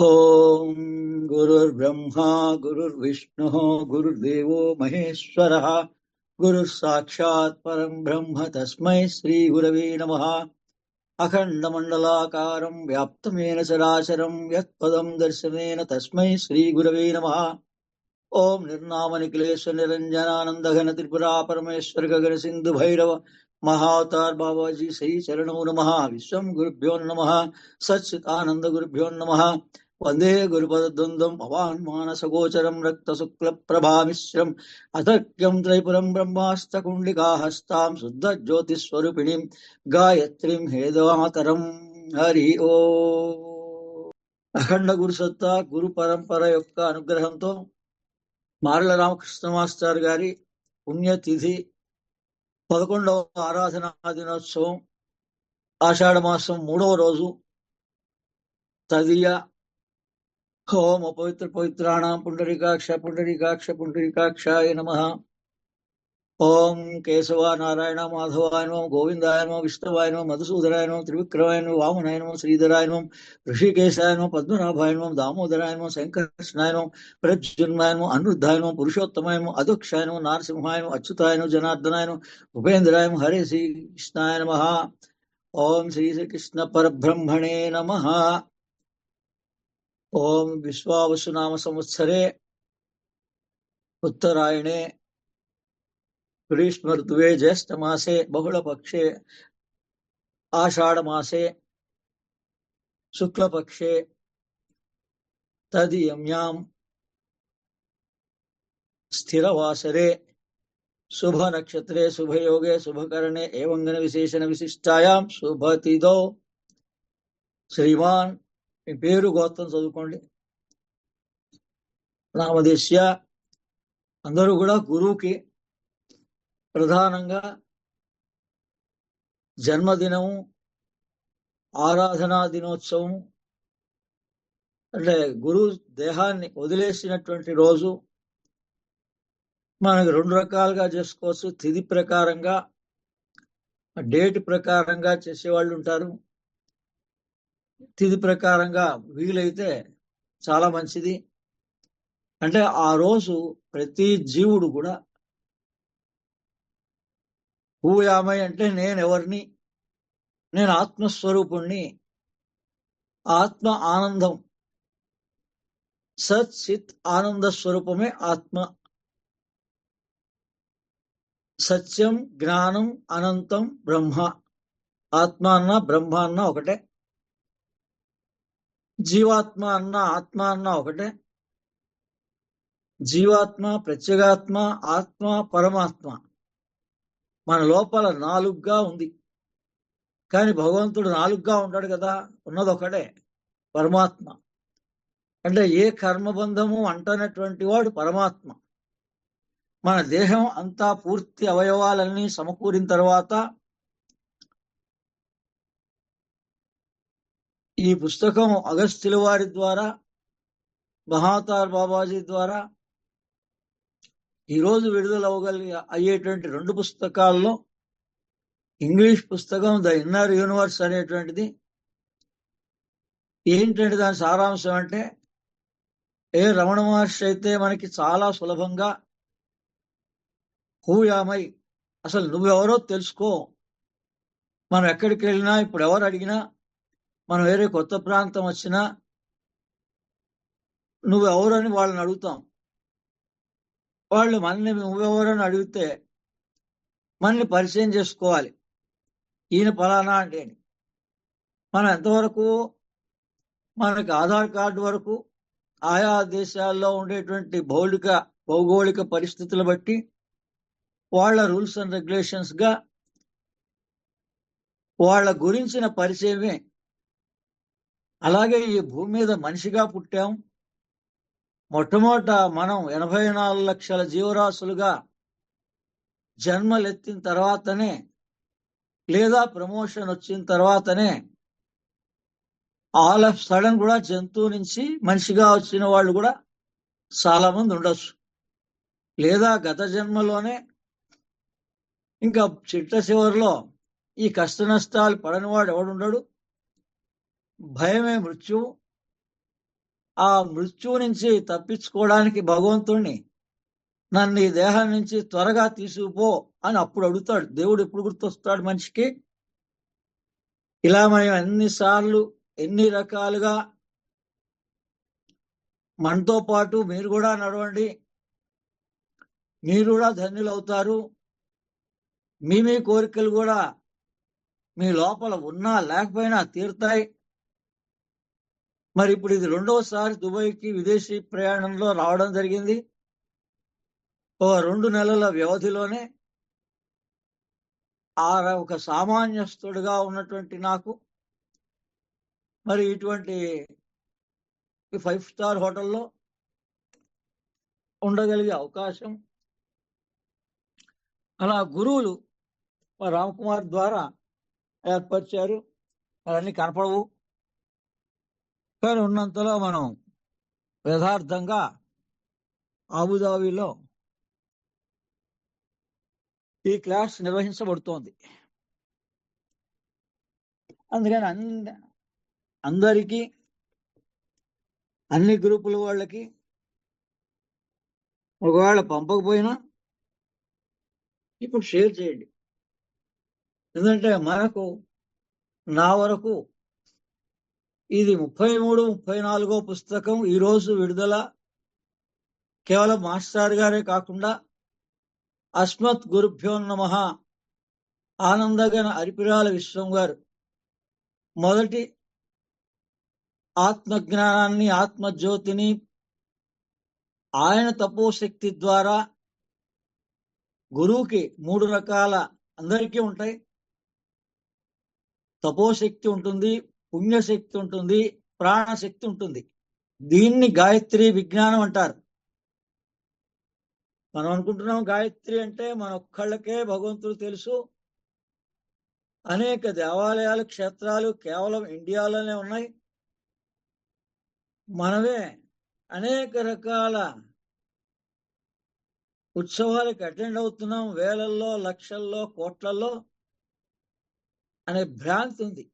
ఓం గురుర్బ్రహ్మా గురుర్విష్ణుః గురుర్దేవో మహేశ్వరః గురుః సాక్షాత్ పరం బ్రహ్మ తస్మై శ్రీ గురవే నమః. అఖండమండలాకారం వ్యాప్తమేన చరాచరం యత్పదం దర్శనేన తస్మై శ్రీ గురవే నమః. ఓం నిర్నామనిఖిలేశ నిరంజనానందఘన త్రిపురా పరమేశ్వర గగన సింధు భైరవ మహావతార్ బాబాజీ శ్రీ చరణో నమః. విశ్వం గురుభ్యో నమః. సచ్చిదానంద గురుభ్యో నమః. వందే గురుపదద్వంద్వం భవాన్ మానసగోచరం రక్త శుక్ల ప్రభామిశ్రం అతర్క్యం త్రైపురం బ్రహ్మాస్తకుండికాహస్తాం శుద్ధ జ్యోతిస్వరూపిణీం గాయత్రీం హేదమాతరం. హరి ఓ. అఖండ గురు సత్తా గురు పరంపర యొక్క అనుగ్రహంతో మారల రామకృష్ణ మాస్టర్ గారి పుణ్యతిథి 11వ ఆరాధనా దినోత్సవం ఆషాఢ మాసం 3వ రోజు తదియ. ఓం అపవిత్ర పవిత్రాణం పుండరీకాక్ష పుండరీకాక్ష పుండరీకాక్షాయ నమః. ఓం కేశవ నారాయణ మాధవాయ నమః. గోవిందాయ నమః. విష్ణువాయ నమః. మధుసూదనాయ నమః. త్రివిక్రమాయ నమః. వామనాయ నమః. శ్రీధరాయ నమః. ఋషికేశాయ నమః. పద్మనాభాయ నమః. దామోదరాయ నమః. శంకర్షణాయ నమః. ప్రద్యుమ్నాయ నమః. అనిరుద్ధాయ నమః. పురుషోత్తమాయ నమః. అధోక్షాయ నమః. నారసింహాయ నమః. అచ్యుతాయ నమః. జనార్దనాయ నమః. ఉపేంద్రాయ నమః. హరే శ్రీకృష్ణాయ నమః. ఓం శ్రీకృష్ణ పరబ్రహ్మణే నమః. ఓం విశ్వావసు నామ సంవత్సరే ఉత్తరాయణే గ్రీష్మ ఋతువే జ్యేష్ఠమాసే బహుళపక్షే ఆషాఢమాసే శుక్లపక్షే తదియమ్యాం స్థిరవాసరే శుభనక్షత్రే శుభయోగే శుభకరణే ఏవంగన విశేషణ విశిష్టాయాం శుభతిథౌ. శ్రీమాన్, మీ పేరు గోత్రం చదువుకోండి. నామదేశ్య. అందరూ కూడా గురువుకి ప్రధానంగా జన్మదినము, ఆరాధనా దినోత్సవం అంటే గురువు దేహాన్ని వదిలేసినటువంటి రోజు మనకు 2 రకాలుగా చేసుకోవచ్చు. తిథి ప్రకారంగా, డేట్ ప్రకారంగా చేసేవాళ్ళు ఉంటారు. తిథి ప్రకారంగా వీలైతే చాలా మంచిది. అంటే ఆ రోజు ప్రతి జీవుడు కూడా హూయామై అంటే నేనెవరిని, నేను ఆత్మస్వరూపుణ్ణి, ఆత్మ ఆనందం, సత్ చిత్ ఆనంద స్వరూపమే ఆత్మ. సత్యం జ్ఞానం అనంతం బ్రహ్మ. ఆత్మ అన్న బ్రహ్మ అన్న ఒకటే. జీవాత్మ అన్న ఆత్మ అన్న ఒకటే. జీవాత్మ, ప్రత్యేగాత్మ, ఆత్మ, పరమాత్మ మన లోపల 4గా ఉంది. కానీ భగవంతుడు 4గా ఉంటాడు కదా, ఉన్నది ఒకటే పరమాత్మ. అంటే ఏ కర్మబంధము అంటనటువంటి వాడు పరమాత్మ. మన దేహం అంతా పూర్తి అవయవాలన్నీ సమకూరిన తర్వాత ఈ పుస్తకం అగస్త్యుల వారి ద్వారా, మహావతార్ బాబాజీ ద్వారా ఈరోజు విడుదల అయ్యేటువంటి 2 పుస్తకాల్లో ఇంగ్లీష్ పుస్తకం ద ఇన్నర్ యూనివర్స్ అనేటువంటిది. ఏంటంటే దాని సారాంశం అంటే, రమణ మహర్షి అయితే మనకి చాలా సులభంగా హూయామై, అసలు నువ్వెవరో తెలుసుకో. మనం ఎక్కడికి వెళ్ళినా, ఇప్పుడు ఎవరు అడిగినా, మనం వేరే కొత్త ప్రాంతం వచ్చినా నువ్వెవరని వాళ్ళని అడుగుతాం. వాళ్ళు మనల్ని నువ్వెవరని అడిగితే మనల్ని పరిచయం చేసుకోవాలి. ఈయన ఫలానా అంటే మనం ఎంతవరకు, మనకి ఆధార్ కార్డు వరకు ఆయా దేశాల్లో ఉండేటువంటి భౌగోళిక పరిస్థితులు బట్టి వాళ్ళ రూల్స్ అండ్ రెగ్యులేషన్స్ గా వాళ్ళ గురించిన పరిచయమే. అలాగే ఈ భూమి మీద మనిషిగా పుట్టాం. మొట్టమొదట మనం 84 లక్షల జీవరాశులుగా జన్మలెత్తిన తర్వాతనే, లేదా ప్రమోషన్ వచ్చిన తర్వాతనే ఆల్ ఆఫ్ సడన్ కూడా జంతువు నుంచి మనిషిగా వచ్చిన వాళ్ళు కూడా చాలా మంది ఉండొచ్చు. లేదా గత జన్మలోనే ఇంకా చిట్ట చివరిలో ఈ కష్ట నష్టాలు పడనివాడు ఎవడుండడు. భయమే మృత్యువు. ఆ మృత్యువు నుంచి తప్పించుకోవడానికి భగవంతుణ్ణి నన్ను ఈ దేహం నుంచి త్వరగా తీసుకుపో అని అప్పుడు అడుగుతాడు. దేవుడు ఎప్పుడు గుర్తొస్తాడు మనిషికి? ఇలా మనం ఎన్నిసార్లు ఎన్ని రకాలుగా మనతో పాటు మీరు కూడా నడవండి, మీరు కూడా ధన్యులు అవుతారు, మీ కోరికలు కూడా మీ లోపల ఉన్నా లేకపోయినా తీరుతాయి. మరి ఇప్పుడు ఇది రెండవసారి దుబాయ్కి విదేశీ ప్రయాణంలో రావడం జరిగింది. ఓ 2 నెలల వ్యవధిలోనే ఒక సామాన్యస్తుడిగా ఉన్నటువంటి నాకు మరి ఇటువంటి 5 స్టార్ హోటల్లో ఉండగలిగే అవకాశం, అలా గురువులు రామకుమార్ ద్వారా ఏర్పరిచారు. అవన్నీ కనపడవు, కానీ ఉన్నంతలో మనం యథార్థంగా అబుదాబిలో ఈ క్లాస్ నిర్వహించబడుతోంది. అందుకని అందరికీ, అన్ని గ్రూపుల వాళ్ళకి ఒకవేళ పంపకపోయినా ఇప్పుడు షేర్ చేయండి. ఎందుకంటే మనకు నా వరకు ఇది 33, 34వ పుస్తకం ఈరోజు విడుదల. కేవలం మాస్టర్ గారే కాకుండా అస్మత్ గురుభ్యో నమః ఆనందగన అరిపిరాల విశ్వం గారు మొదటి ఆత్మజ్ఞానాన్ని, ఆత్మజ్యోతిని ఆయన తపోశక్తి ద్వారా గురువుకి 3 రకాల, అందరికీ ఉంటాయి. తపోశక్తి ఉంటుంది, పుణ్యశక్తి ఉంటుంది, ప్రాణశక్తి ఉంటుంది. దీన్ని గాయత్రి విజ్ఞానం అంటారు. మనం అనుకుంటున్నాం గాయత్రి అంటే మన ఒక్కళ్ళకే భగవంతుడు తెలుసు. అనేక దేవాలయాలు, క్షేత్రాలు కేవలం ఇండియాలోనే ఉన్నాయి. మనమే అనేక రకాల ఉత్సవాలకు అటెండ్ అవుతున్నాం, వేలల్లో, లక్షల్లో, కోట్లలో అనే భ్రాంతి ఉంది.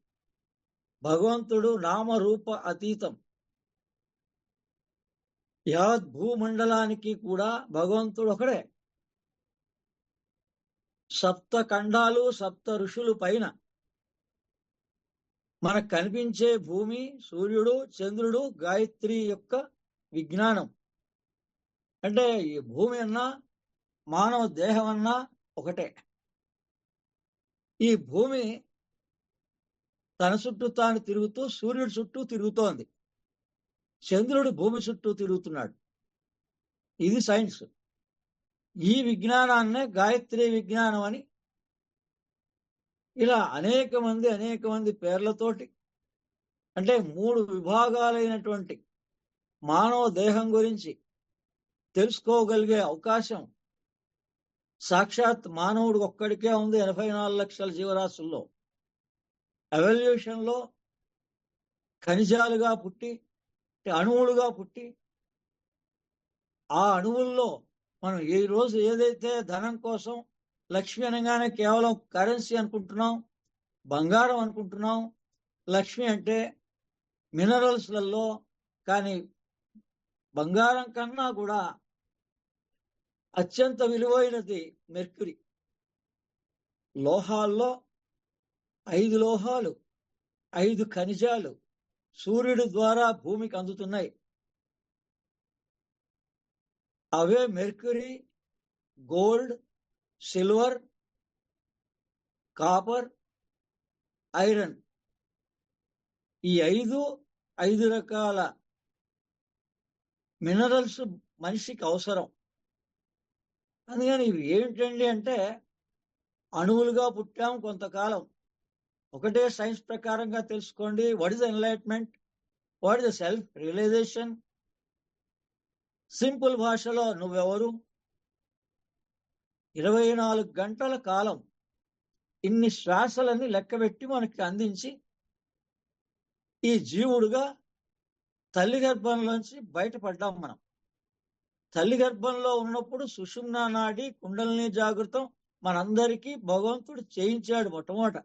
భగవంతుడు నామరూప అతీతం. యావత్ భూమండలానికి కూడా భగవంతుడు ఒకడే. సప్త ఖండాలు, సప్త ఋషులు పైన మనకు కనిపించే భూమి, సూర్యుడు, చంద్రుడు గాయత్రి యొక్క విజ్ఞానం. అంటే ఈ భూమి అన్నా మానవ దేహం అన్నా ఒకటే. ఈ భూమి తన చుట్టూ తాను తిరుగుతూ సూర్యుడి చుట్టూ తిరుగుతోంది. చంద్రుడు భూమి చుట్టూ తిరుగుతున్నాడు. ఇది సైన్స్. ఈ విజ్ఞానాన్నే గాయత్రి విజ్ఞానం అని ఇలా అనేక మంది పేర్లతోటి, అంటే 3 విభాగాలైనటువంటి మానవ దేహం గురించి తెలుసుకోగలిగే అవకాశం సాక్షాత్ మానవుడు ఒక్కడికే ఉంది 84 లక్షల జీవరాశుల్లో. ఎవల్యూషన్ లో ఖనిజాలుగా పుట్టి, అణువులుగా పుట్టి, ఆ అణువుల్లో మనం ఈ రోజు ఏదైతే ధనం కోసం, లక్ష్మి అనగానే కేవలం కరెన్సీ అనుకుంటున్నాం, బంగారం అనుకుంటున్నాం. లక్ష్మి అంటే మినరల్స్లలో, కానీ బంగారం కన్నా కూడా అత్యంత విలువైనది మెర్క్యూరీ. లోహాల్లో 5 లోహాలు, 5 ఖనిజాలు సూర్యుడి ద్వారా భూమికి అందుతున్నాయి. అవే mercury, gold, silver, copper, iron. ఈ 5 రకాల మినరల్స్ మనిషికి అవసరం. అందుకని ఇవి ఏమిటండి అంటే, అణువులుగా పుట్టాం కొంతకాలం. ఒకటే సైన్స్ ప్రకారంగా తెలుసుకోండి. What is the enlightenment, what is the self realisation. Simple భాషలో నువ్వెవరు? 24 గంటల కాలం ఇన్ని శ్వాసలని లెక్కబెట్టి మనకి అందించి ఈ జీవుడుగా తల్లి గర్భంలోంచి బయటపడ్డాం మనం. తల్లి గర్భంలో ఉన్నప్పుడు సుషుమ్నా నాడి, కుండలిని జాగృతం మనందరికీ భగవంతుడు చేయించాడు మొట్టమొదట.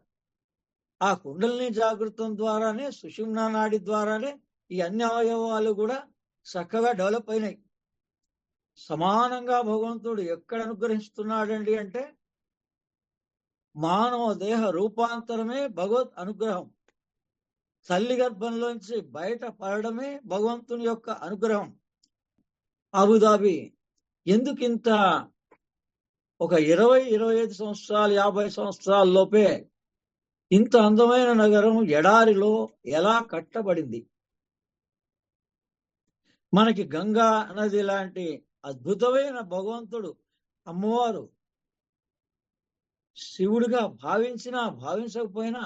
ఆ కుండలిని జాగృతం ద్వారానే, సుషుమ్నా నాడి ద్వారానే ఈ అన్ని అవయవాలు కూడా చక్కగా డెవలప్ అయినాయి. సమానంగా భగవంతుడు ఎక్కడ అనుగ్రహిస్తున్నాడండి అంటే మానవ దేహ రూపాంతరమే భగవత్ అనుగ్రహం. తల్లి గర్భంలోంచి బయట పడడమే భగవంతుని యొక్క అనుగ్రహం. అబుదాబి ఎందుకింత ఒక 20-25 సంవత్సరాలు 50 సంవత్సరాల లోపే ఇంత అందమైన నగరం ఎడారిలో ఎలా కట్టబడింది? మనకి గంగా నది లాంటి అద్భుతమైన భగవంతుడు అమ్మవారు శివుడిగా భావించినా భావించకపోయినా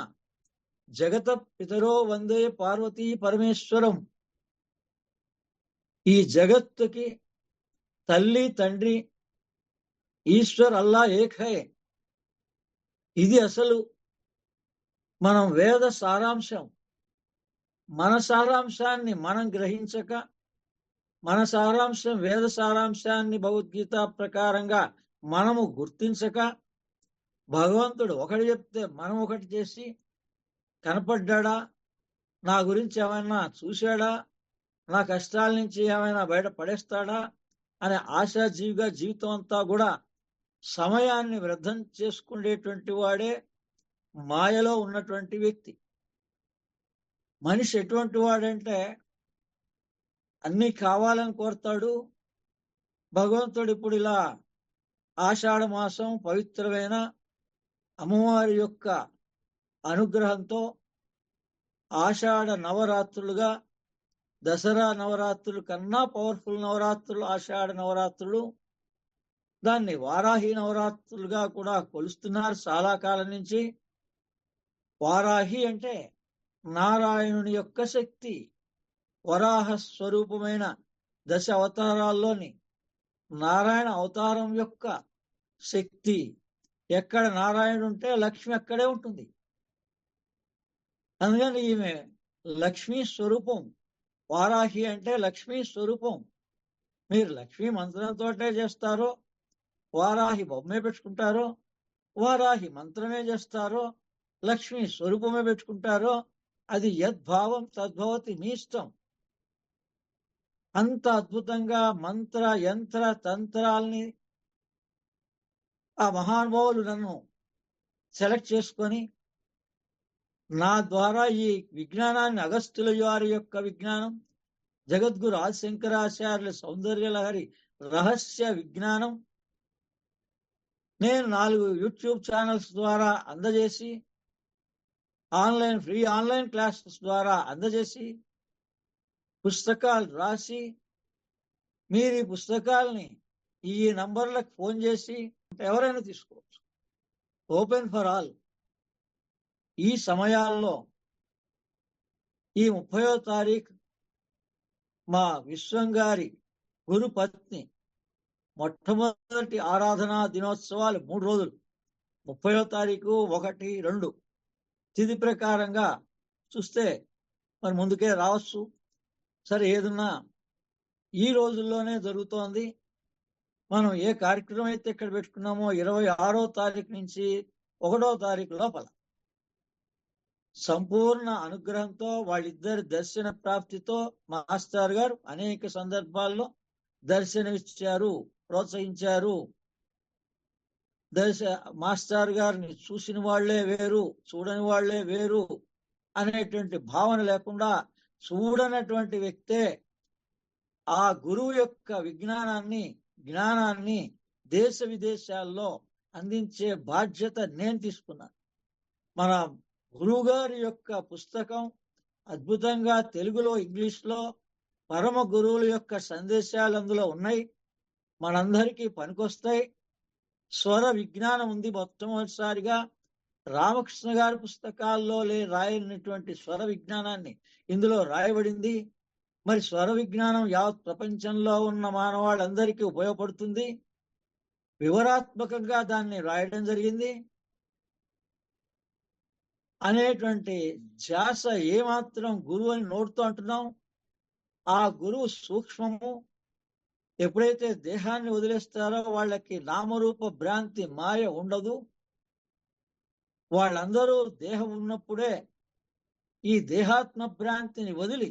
జగత పితరో వందే పార్వతీ పరమేశ్వరం, ఈ జగత్తుకి తల్లి తండ్రి ఈశ్వర్ అల్లా ఏక్ హై. ఇది అసలు మనం వేద సారాంశం. మన సారాంశాన్ని మనం గ్రహించక, మన సారాంశం వేద సారాంశాన్ని భగవద్గీత ప్రకారంగా మనము గుర్తించక, భగవంతుడు ఒకటి చెప్తే మనం ఒకటి చేసి కనపడ్డా, నా గురించి ఏమైనా చూశాడా, నా కష్టాల నుంచి ఏమైనా బయట పడేస్తాడా అనే ఆశాజీవిగా జీవితం అంతా కూడా సమయాన్ని వృద్ధం చేసుకునేటువంటి వాడే మాయలో ఉన్నటువంటి వ్యక్తి. మనిషి ఎటువంటి వాడంటే అన్నీ కావాలని కోరుతాడు. భగవంతుడు ఇప్పుడు ఇలా ఆషాఢ మాసం పవిత్రమైన అమ్మవారి యొక్క అనుగ్రహంతో ఆషాఢ నవరాత్రులుగా, దసరా నవరాత్రులు కన్నా పవర్ఫుల్ నవరాత్రులు ఆషాఢ నవరాత్రులు, దాన్ని వారాహి నవరాత్రులుగా కూడా కొలుస్తున్నారు చాలా కాలం నుంచి. వారాహి అంటే నారాయణుని యొక్క శక్తి, వరాహ స్వరూపమైన 10 అవతారాల్లోని నారాయణ అవతారం యొక్క శక్తి. ఎక్కడ నారాయణుడు ఉంటే లక్ష్మి అక్కడే ఉంటుంది. అందుకని ఈమె లక్ష్మీ స్వరూపం. వారాహి అంటే లక్ష్మీ స్వరూపం. మీరు లక్ష్మీ మంత్రంతో చేస్తారో, వారాహి బొమ్మే పెట్టుకుంటారో, వారాహి మంత్రమే చేస్తారో, లక్ష్మీ స్వరూపమే పెట్టుకుంటారో, అది యద్భావం తద్భవతి, మీ ఇష్టం. అంత అద్భుతంగా మంత్ర యంత్ర తంత్రాల్ని ఆ మహానుభావులు నన్ను సెలెక్ట్ చేసుకొని నా ద్వారా ఈ విజ్ఞానాన్ని, అగస్త్యుల వారి యొక్క విజ్ఞానం, జగద్గురు ఆదిశంకరాచార్యుల సౌందర్యలహరి రహస్య విజ్ఞానం నేను 4 యూట్యూబ్ ఛానల్స్ ద్వారా అందజేసి, ఫ్రీ ఆన్లైన్ క్లాసెస్ ద్వారా అందజేసి, పుస్తకాలు రాసి, మీరు ఈ పుస్తకాలని ఈ నంబర్లకు ఫోన్ చేసి ఎవరైనా తీసుకోవచ్చు. Open for all. ఈ సమయాల్లో ఈ 30వ తారీఖు మా విశ్వంగారి గురు పత్ని మొట్టమొదటి ఆరాధనా దినోత్సవాలు 3 రోజులు, 30వ తారీఖు 1, 2 తిథి ప్రకారంగా చూస్తే మరి ముందుకే రావచ్చు. సరే, ఏదన్నా ఈ రోజుల్లోనే జరుగుతోంది. మనం ఏ కార్యక్రమం అయితే ఇక్కడ పెట్టుకున్నామో 26వ తారీఖు నుంచి 1వ తారీఖు లోపల సంపూర్ణ అనుగ్రహంతో వాళ్ళిద్దరి దర్శన ప్రాప్తితో మాస్టర్ గారు అనేక సందర్భాల్లో దర్శనమిచ్చారు, ప్రోత్సహించారు. మాస్టర్ గారిని చూసిన వాళ్లే వేరు, చూడని వాళ్లే వేరు అనేటువంటి భావన లేకుండా చూడనటువంటి వ్యక్తే ఆ గురువు యొక్క జ్ఞానాన్ని దేశ విదేశాల్లో అందించే బాధ్యత నేను తీసుకున్నాను. మన గురువు గారి యొక్క పుస్తకం అద్భుతంగా తెలుగులో, ఇంగ్లీష్లో పరమ గురువుల యొక్క సందేశాలు అందులో ఉన్నాయి. మనందరికీ పనికొస్తాయి. స్వర విజ్ఞానం ఉంది. మొట్టమొదటిసారిగా రామకృష్ణ గారి పుస్తకాల్లో రాయనటువంటి స్వర విజ్ఞానాన్ని ఇందులో రాయబడింది. మరి స్వర విజ్ఞానం యావత్ ప్రపంచంలో ఉన్న మానవాళ్ళందరికీ ఉపయోగపడుతుంది. వివరాత్మకంగా దాన్ని రాయడం జరిగింది అనేటువంటి ధ్యాస ఏమాత్రం గురువు అని నోడుతూ అంటున్నాం. ఆ గురువు సూక్ష్మము. ఎప్పుడైతే దేహాన్ని వదిలేస్తారో వాళ్ళకి నామరూప భ్రాంతి మాయ ఉండదు. వాళ్ళందరూ దేహం ఉన్నప్పుడే ఈ దేహాత్మ భ్రాంతిని వదిలి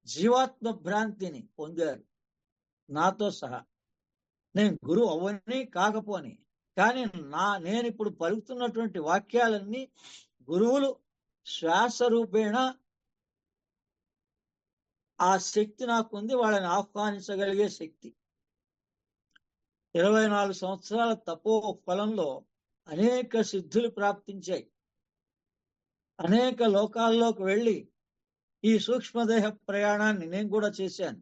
జీవాత్మ భ్రాంతిని పొందారు నాతో సహా. నేను గురువు అవ్వని కాకపోని, కానీ నేను ఇప్పుడు పలుకుతున్నటువంటి వాక్యాలన్నీ గురువులు శ్వాస రూపేణ ఆ శక్తి నాకుంది, వాళ్ళని ఆహ్వానించగలిగే శక్తి. 24 సంవత్సరాల తపో ఫలంలో అనేక సిద్ధులు ప్రాప్తించాయి. అనేక లోకాల్లోకి వెళ్ళి ఈ సూక్ష్మదేహ ప్రయాణాన్ని నేను కూడా చేశాను.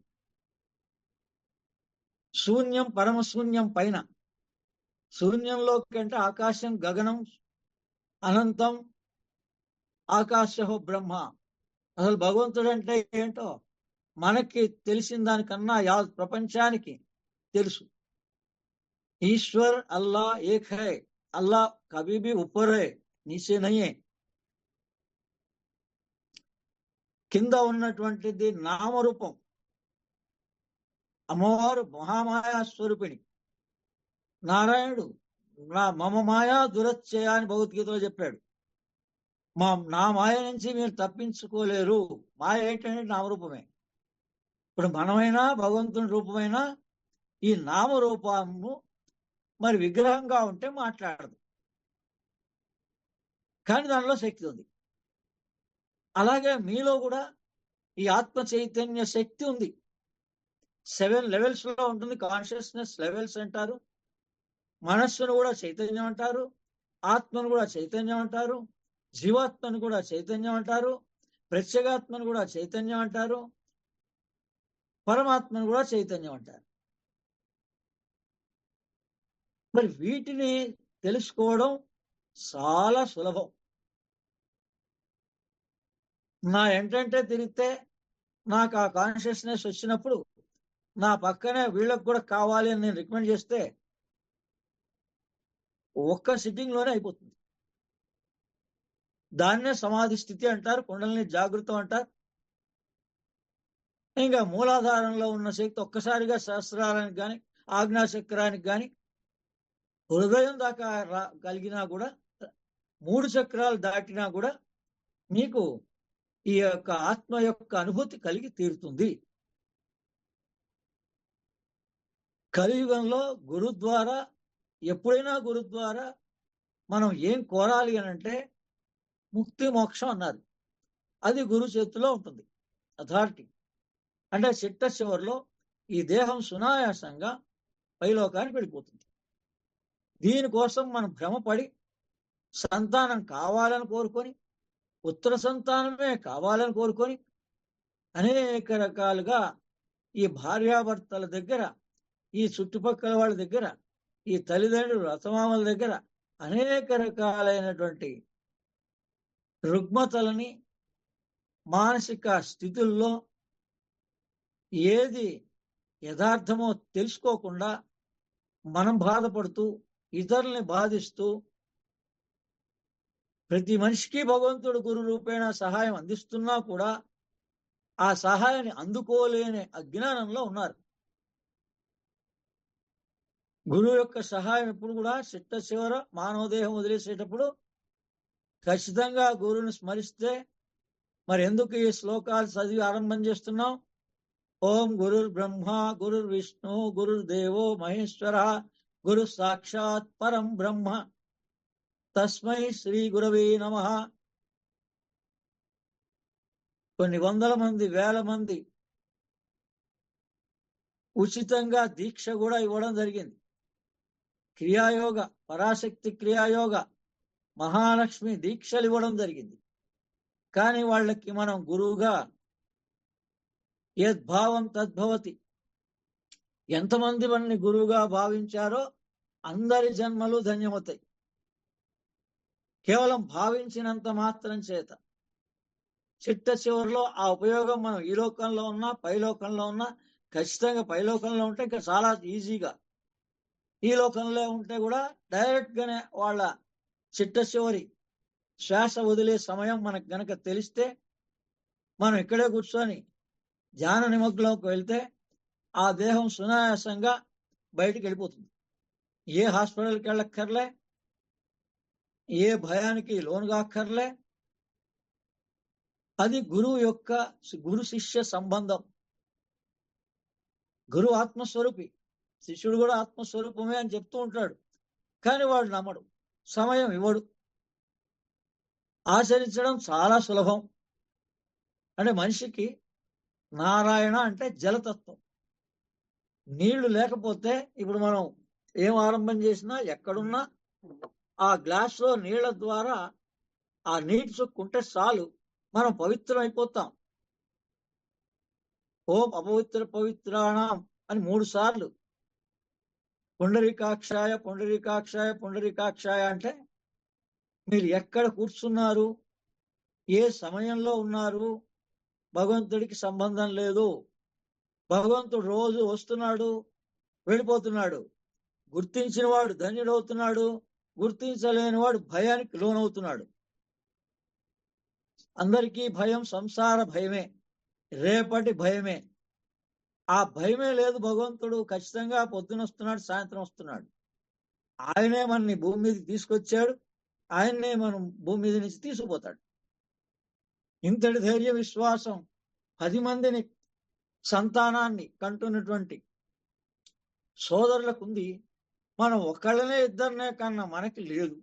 శూన్యం పరమశూన్యం పైన, శూన్యంలోకి అంటే ఆకాశం గగనం అనంతం ఆకాశో బ్రహ్మ. అసలు భగవంతుడు అంటే ఏంటో మనకి తెలిసిన దానికన్నా యావత్ ప్రపంచానికి తెలుసు. ఈశ్వర్ అల్లా ఏక్ హై, అల్లా కభీ భీ ఊపర్ హై, నీచే నహీ హై. కింద ఉన్నటువంటిది నామరూపం. అమ్మవారు మహామాయా స్వరూపిణి. నారాయణుడు మమ మాయా దురత్యయ అని భగవద్గీతలో చెప్పాడు. నా మాయ నుంచి మీరు తప్పించుకోలేరు. మాయ ఏంటంటే నామరూపమే. ఇప్పుడు మనమైనా భగవంతుని రూపమైనా ఈ నామరూపము మరి విగ్రహంగా ఉంటే మాట్లాడదు, కానీ దానిలో శక్తి ఉంది. అలాగే మీలో కూడా ఈ ఆత్మ చైతన్య శక్తి ఉంది. 7 లెవెల్స్ లో ఉంటుంది. కాన్షియస్నెస్ లెవెల్స్ అంటారు. మనస్సును కూడా చైతన్యం అంటారు, ఆత్మను కూడా చైతన్యం అంటారు, జీవాత్మను కూడా చైతన్యం అంటారు, ప్రత్యేగాత్మను కూడా చైతన్యం అంటారు, పరమాత్మను కూడా చైతన్యం అంటారు. మరి వీటిని తెలుసుకోవడం చాలా సులభం. నా ఏంటంటే తిరిగితే నాకు ఆ కాన్షియస్నెస్ వచ్చినప్పుడు నా పక్కనే వీళ్ళకు కూడా కావాలి అని నేను రికమెండ్ చేస్తే ఒక్క సిట్టింగ్ లోనే అయిపోతుంది. దాన్నే సమాధి స్థితి అంటారు, కుండలిని జాగృతం అంటారు. ఇంకా మూలాధారంలో ఉన్న శక్తి ఒక్కసారిగా సహస్రారానికి కానీ ఆజ్ఞాచక్రానికి కానీ హృదయం దాకా కలిగినా కూడా 3 చక్రాలు దాటినా కూడా మీకు ఈ యొక్క ఆత్మ యొక్క అనుభూతి కలిగి తీరుతుంది. కలియుగంలో గురు ద్వారా, ఎప్పుడైనా గురు ద్వారా మనం ఏం కోరాలి అని అంటే ముక్తి మోక్షం అన్నారు. అది గురు చేతిలో ఉంటుంది అథారిటీ. అంటే చిట్ట చివరిలో ఈ దేహం సునాయాసంగా పైలోకానికి వెళ్ళిపోతుంది. దీనికోసం మనం భ్రమపడి సంతానం కావాలని కోరుకొని, పుత్ర సంతానమే కావాలని కోరుకొని అనేక రకాలుగా ఈ భార్యాభర్తల దగ్గర, ఈ చుట్టుపక్కల వాళ్ళ దగ్గర, ఈ తల్లిదండ్రులు అత్తమామల దగ్గర అనేక రకాలైనటువంటి రుగ్మతలని, మానసిక స్థితుల్లో ఏది యథార్థమో తెలుసుకోకుండా మనం బాధపడుతూ ఇతరుల్ని బాధిస్తూ, ప్రతి మనిషికి భగవంతుడు గురు రూపేణ సహాయం అందిస్తున్నా కూడా ఆ సహాయాన్ని అందుకోలేని అజ్ఞానంలో ఉన్నారు. గురువు యొక్క సహాయం ఎప్పుడు కూడా చిట్ట చివర మానవదేహం వదిలేసేటప్పుడు ఖచ్చితంగా గురువుని స్మరిస్తే, మరి ఎందుకు ఈ శ్లోకాలు చదివి ఆరంభం చేస్తున్నాం? ఓం గురుర్ బ్రహ్మ గురుర్ విష్ణు గురుర్ దేవో మహేశ్వర గురు సాక్షాత్ పరం బ్రహ్మ తస్మై శ్రీ గురవే నమః. కొన్ని వందల మంది, వేల మంది ఉచితంగా దీక్ష కూడా ఇవ్వడం జరిగింది. క్రియాయోగ, పరాశక్తి క్రియాయోగ, మహాలక్ష్మి దీక్షలు ఇవ్వడం జరిగింది. కానీ వాళ్ళకి మనం గురువుగా యద్భావం తద్భవతి, ఎంతమంది మనని గురువుగా భావించారో అందరి జన్మలు ధన్యమవుతాయి. కేవలం భావించినంత మాత్రం చేత చిట్ట చివరిలో ఆ ఉపయోగం మనం ఈ లోకంలో ఉన్నా పైలోకంలో ఉన్నా, ఖచ్చితంగా పైలోకంలో ఉంటే ఇంకా చాలా ఈజీగా, ఈ లోకంలో ఉంటే కూడా డైరెక్ట్ గానే వాళ్ళ చిట్ట చివరి శ్వాస వదిలే సమయం మనకు గనక తెలిస్తే మనం ఇక్కడే కూర్చొని ధ్యాన నిమగ్నంలోకి వెళ్తే ఆ దేహం సునాయాసంగా బయటికి వెళ్ళిపోతుంది. ఏ హాస్పిటల్కి వెళ్ళక్కర్లే, ఏ భయానికి లోనుగా అక్కర్లే. అది గురు శిష్య సంబంధం. గురువు ఆత్మస్వరూపి, శిష్యుడు కూడా ఆత్మస్వరూపమే అని చెప్తూ ఉంటాడు. కానీ వాడు నమ్మడు, సమయం ఇవ్వడు. ఆచరించడం చాలా సులభం. అంటే మనిషికి నారాయణ అంటే జలతత్వం. నీళ్లు లేకపోతే ఇప్పుడు మనం ఏం ఆరంభం చేసినా ఎక్కడున్నా ఆ గ్లాసులో నీళ్ల ద్వారా ఆ నీటి చుక్కుంటే చాలు, మనం పవిత్రం అయిపోతాం. ఓం అపవిత్ర పవిత్రాణం అని 3 సార్లు పుండరీకాక్షాయ పుండరీకాక్షాయ పుండరీకాక్షాయ అంటే మీరు ఎక్కడ కూర్చున్నారు, ఏ సమయంలో ఉన్నారు, భగవంతుడికి సంబంధం లేదు. భగవంతుడు రోజు వస్తున్నాడు, వెళ్ళిపోతున్నాడు. గుర్తించిన వాడు ధన్యుడవుతున్నాడు, గుర్తించలేని వాడు భయానికి లోనవుతున్నాడు. అందరికీ భయం సంసార భయమే, రేపటి భయమే. ఆ భయమే లేదు. భగవంతుడు ఖచ్చితంగా పొద్దున వస్తున్నాడు, సాయంత్రం వస్తున్నాడు. ఆయనే మనని భూమి మీదకి తీసుకొచ్చాడు, ఆయన్నే మనం భూమి మీద నుంచి తీసుకుపోతాడు. ఇంతటి ధైర్య విశ్వాసం 10 మందిని సంతానాన్ని కంటున్నటువంటి సోదరులకు ఉంది. మనం ఒకళ్ళనే ఇద్దరినే కన్నా మనకి లేదు.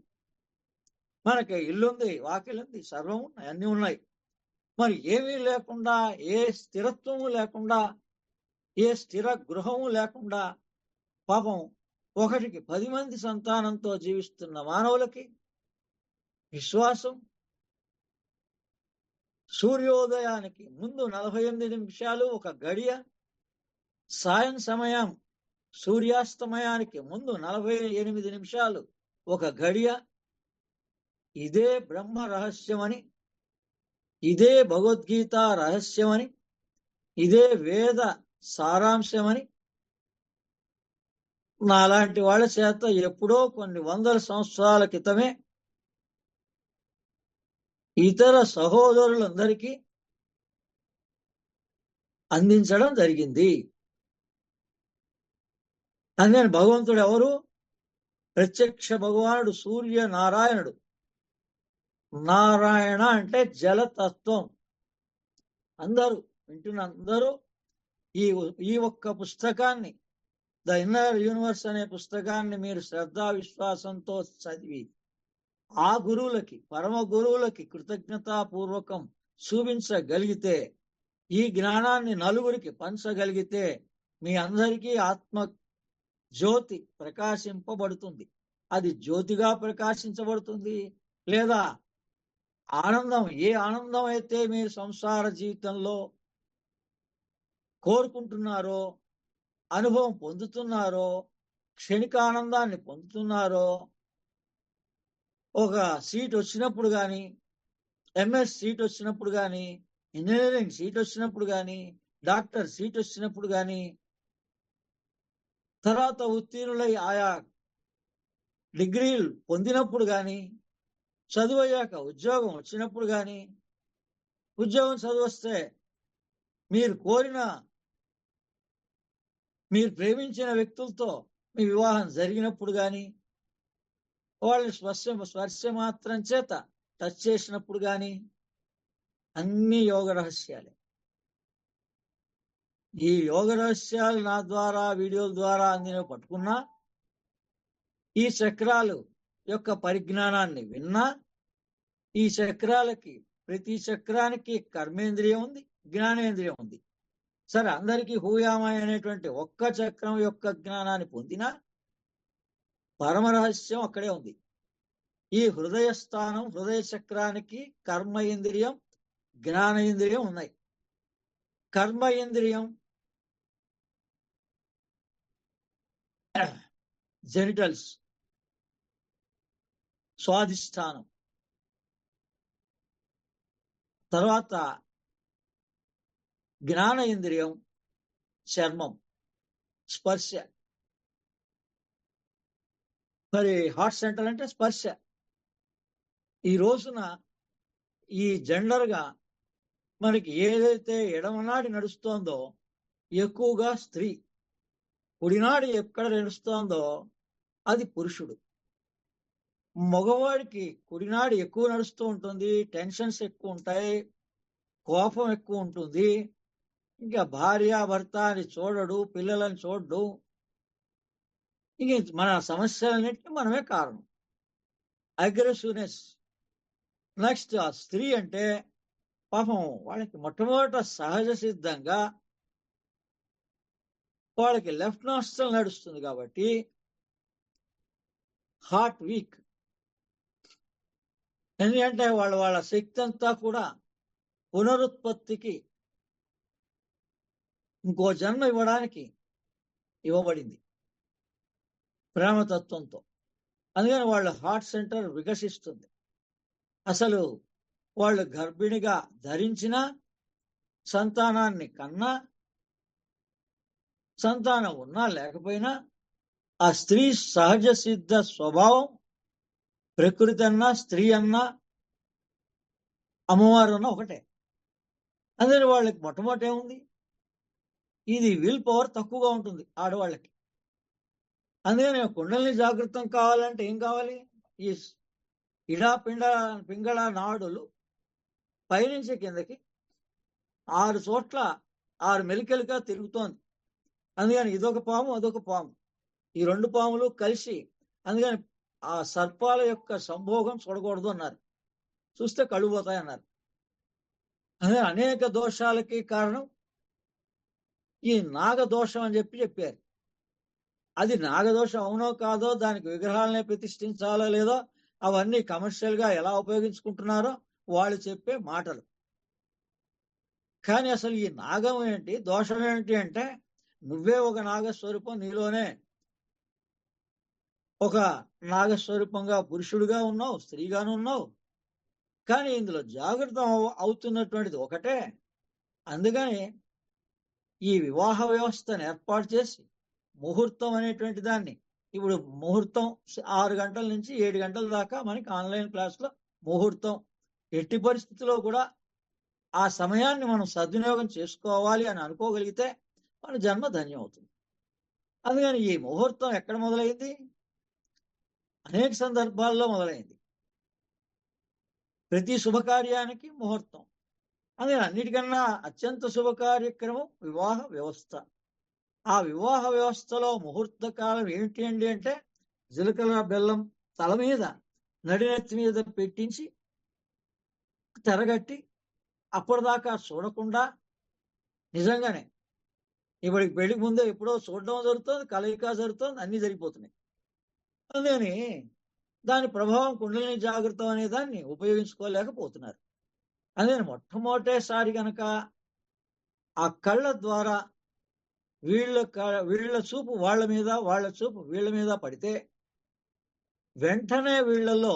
మనకి ఇల్లుంది, వాకిలుంది, సర్వం ఉన్నాయి, అన్నీ ఉన్నాయి. మరి ఏమీ లేకుండా, ఏ స్థిరత్వము లేకుండా, ఏ స్థిర గృహము లేకుండా పాపం 1కి 10 మంది సంతానంతో జీవిస్తున్న మానవులకి విశ్వాసం సూర్యోదయానికి ముందు 48 నిమిషాలు ఒక గడియ, సాయం సమయం సూర్యాస్తమయానికి ముందు 48 నిమిషాలు ఒక గడియ. ఇదే బ్రహ్మ రహస్యమని, ఇదే భగవద్గీత రహస్యమని, ఇదే వేద సారాంశమని నాలాంటి వాళ్ళ చేత ఎప్పుడో కొన్ని వందల సంవత్సరాల క్రితమే ఇతర సహోదరులందరికీ అందించడం జరిగింది. అందుకని భగవంతుడు ఎవరు? ప్రత్యక్ష భగవానుడు సూర్య నారాయణుడు. నారాయణ అంటే జలతత్వం. అందరూ వింటున్న అందరూ ఈ ఒక్క పుస్తకాన్ని, ద ఇన్నర్ యూనివర్స్ అనే పుస్తకాన్ని మీరు శ్రద్ధా విశ్వాసంతో చదివి ఆ గురువులకి, పరమ గురువులకి కృతజ్ఞతాపూర్వకం చూపించగలిగితే, ఈ జ్ఞానాన్ని నలుగురికి పంచగలిగితే మీ అందరికీ ఆత్మ జ్యోతి ప్రకాశింపబడుతుంది. అది జ్యోతిగా ప్రకాశించబడుతుంది. లేదా ఆనందం, ఏ ఆనందం అయితే మీరు సంసార జీవితంలో కోరుకుంటున్నారో, అనుభవం పొందుతున్నారో, క్షణికానందాన్ని పొందుతున్నారో, ఒక సీట్ వచ్చినప్పుడు కానీ, ఎంఎస్ సీట్ వచ్చినప్పుడు కానీ, ఇంజనీరింగ్ సీట్ వచ్చినప్పుడు కానీ, డాక్టర్ సీట్ వచ్చినప్పుడు కానీ, తర్వాత ఉత్తీర్ణులై ఆయా డిగ్రీలు పొందినప్పుడు కానీ, చదువు అయ్యాక ఉద్యోగం వచ్చినప్పుడు కానీ, ఉద్యోగం చదువు వస్తే మీరు కోరిన, మీరు ప్రేమించిన వ్యక్తులతో మీ వివాహం జరిగినప్పుడు కానీ, వాళ్ళని స్పర్శ మాత్రం చేత టచ్ చేసినప్పుడు కానీ, అన్ని యోగ రహస్యాలే. ఈ యోగ రహస్యాలు నా ద్వారా, వీడియోల ద్వారా అందిన పట్టుకున్నా, ఈ చక్రాలు యొక్క పరిజ్ఞానాన్ని విన్నా, ఈ చక్రాలకి, ప్రతి చక్రానికి కర్మేంద్రియం ఉంది, జ్ఞానేంద్రియం ఉంది. సరే, అందరికీ హూయామయ అనేటువంటి ఒక్క చక్రం యొక్క జ్ఞానాన్ని పొందినా పరమ రహస్యం అక్కడే ఉంది. ఈ హృదయ స్థానం, హృదయ చక్రానికి కర్మ ఇంద్రియం, జ్ఞానేంద్రియం ఉన్నాయి. కర్మ ఇంద్రియం జెనిటల్స్, స్వాధిష్టానం. తర్వాత జ్ఞాన ఇంద్రియం చర్మం, స్పర్శ. మరి హార్ట్ సెంటర్ అంటే స్పర్శ. ఈ రోజున ఈ జెండర్గా మనకి ఏదైతే ఎడమనాడి నడుస్తోందో ఎక్కువగా స్త్రీ, కుడినాడి ఎక్కడ నడుస్తోందో అది పురుషుడు. మగవాడికి కుడినాడి ఎక్కువ నడుస్తూ ఉంటుంది, టెన్షన్స్ ఎక్కువ ఉంటాయి, కోపం ఎక్కువ ఉంటుంది. ఇంకా భార్య భర్త అని చూడడు, పిల్లలని చూడడు. ఇంక మన సమస్యలన్నింటినీ మనమే కారణం. అగ్రెసివ్నెస్. నెక్స్ట్ ఆ స్త్రీ అంటే పాపం వాళ్ళకి మొట్టమొదట సహజ సిద్ధంగా వాళ్ళకి లెఫ్ట్ నాస్ట్రల్ నడుస్తుంది కాబట్టి హార్ట్ వీక్. ఎందుకంటే వాళ్ళ శక్తి అంతా కూడా పునరుత్పత్తికి, ఇంకో జన్మ ఇవ్వడానికి ఇవ్వబడింది ప్రేమతత్వంతో. అందుకని వాళ్ళ హార్ట్ సెంటర్ వికసిస్తుంది. అసలు వాళ్ళు గర్భిణిగా ధరించిన సంతానాన్ని కన్నా, సంతానం ఉన్నా లేకపోయినా ఆ స్త్రీ సహజ సిద్ధ స్వభావం, ప్రకృతి అన్నా స్త్రీ అన్నా అమ్మవారు అన్నా ఒకటే. అందుకని వాళ్ళకి మొట్టమొదటి ఏముంది, ఇది విల్ పవర్ తక్కువగా ఉంటుంది ఆడవాళ్ళకి. అందుకని కుండలిని జాగృతం కావాలంటే ఏం కావాలి, ఈ ఇడా పింగళ నాడులు పైనుంచి కిందకి 6 చోట్ల 6 మెలికలుగా తిరుగుతోంది. అందుకని ఇదొక పాము అదొక పాము, ఈ 2 పాములు కలిసి. అందుకని ఆ సర్పాల యొక్క సంభోగం చూడకూడదు అన్నారు, చూస్తే కళ్ళు పోతాయి అన్నారు. అదే అనేక దోషాలకి కారణం ఈ నాగదోషం అని చెప్పారు. అది నాగదోషం అవునో కాదో, దానికి విగ్రహాలనే ప్రతిష్ఠించాలో లేదో, అవన్నీ కమర్షియల్ గా ఎలా ఉపయోగించుకుంటున్నారో వాళ్ళు చెప్పే మాటలు. కానీ అసలు ఈ నాగం ఏంటి, దోషం ఏంటి అంటే, నువ్వే ఒక నాగస్వరూపం, నీలోనే ఒక నాగస్వరూపంగా పురుషుడిగా ఉన్నావు, స్త్రీగాను ఉన్నావు. కానీ ఇందులో జాగ్రత్త అవుతున్నటువంటిది ఒకటే. అందుకని ఈ వివాహ వ్యవస్థను ఏర్పాటు చేసి ముహూర్తం అనేటువంటి దాన్ని, ఇప్పుడు ముహూర్తం 6 గంటల నుంచి 7 గంటల దాకా మనకి ఆన్లైన్ క్లాస్లో ముహూర్తం. ఎట్టి పరిస్థితిలో కూడా ఆ సమయాన్ని మనం సద్వినియోగం చేసుకోవాలి అని అనుకోగలిగితే మన జన్మ ధన్యం అవుతుంది. అందుకని ఈ ముహూర్తం ఎక్కడ మొదలైంది, అనేక సందర్భాల్లో మొదలైంది. ప్రతి శుభకార్యానికి ముహూర్తం. అందుకని అన్నిటికన్నా అత్యంత శుభ కార్యక్రమం వివాహ వ్యవస్థ. ఆ వివాహ వ్యవస్థలో ముహూర్త కాలం ఏంటి అండి అంటే, జీలకర్ర బెల్లం తల మీద నడినెత్తి మీద పెట్టించి తెరగట్టి అప్పటిదాకా చూడకుండా, నిజంగానే ఇప్పటికి పెళ్లికి ముందే ఎప్పుడో చూడడం జరుగుతుంది, కలయిక జరుగుతుంది, అన్ని జరిగిపోతున్నాయి. అందుకని దాని ప్రభావం కుండలిని జాగృతం అనే దాన్ని ఉపయోగించుకోలేకపోతున్నారు. అందుకని మొట్టమొదటిసారి కనుక ఆ కళ్ళ ద్వారా వీళ్ళ చూపు వాళ్ళ మీద, వాళ్ళ చూపు వీళ్ళ మీద పడితే వెంటనే వీళ్ళలో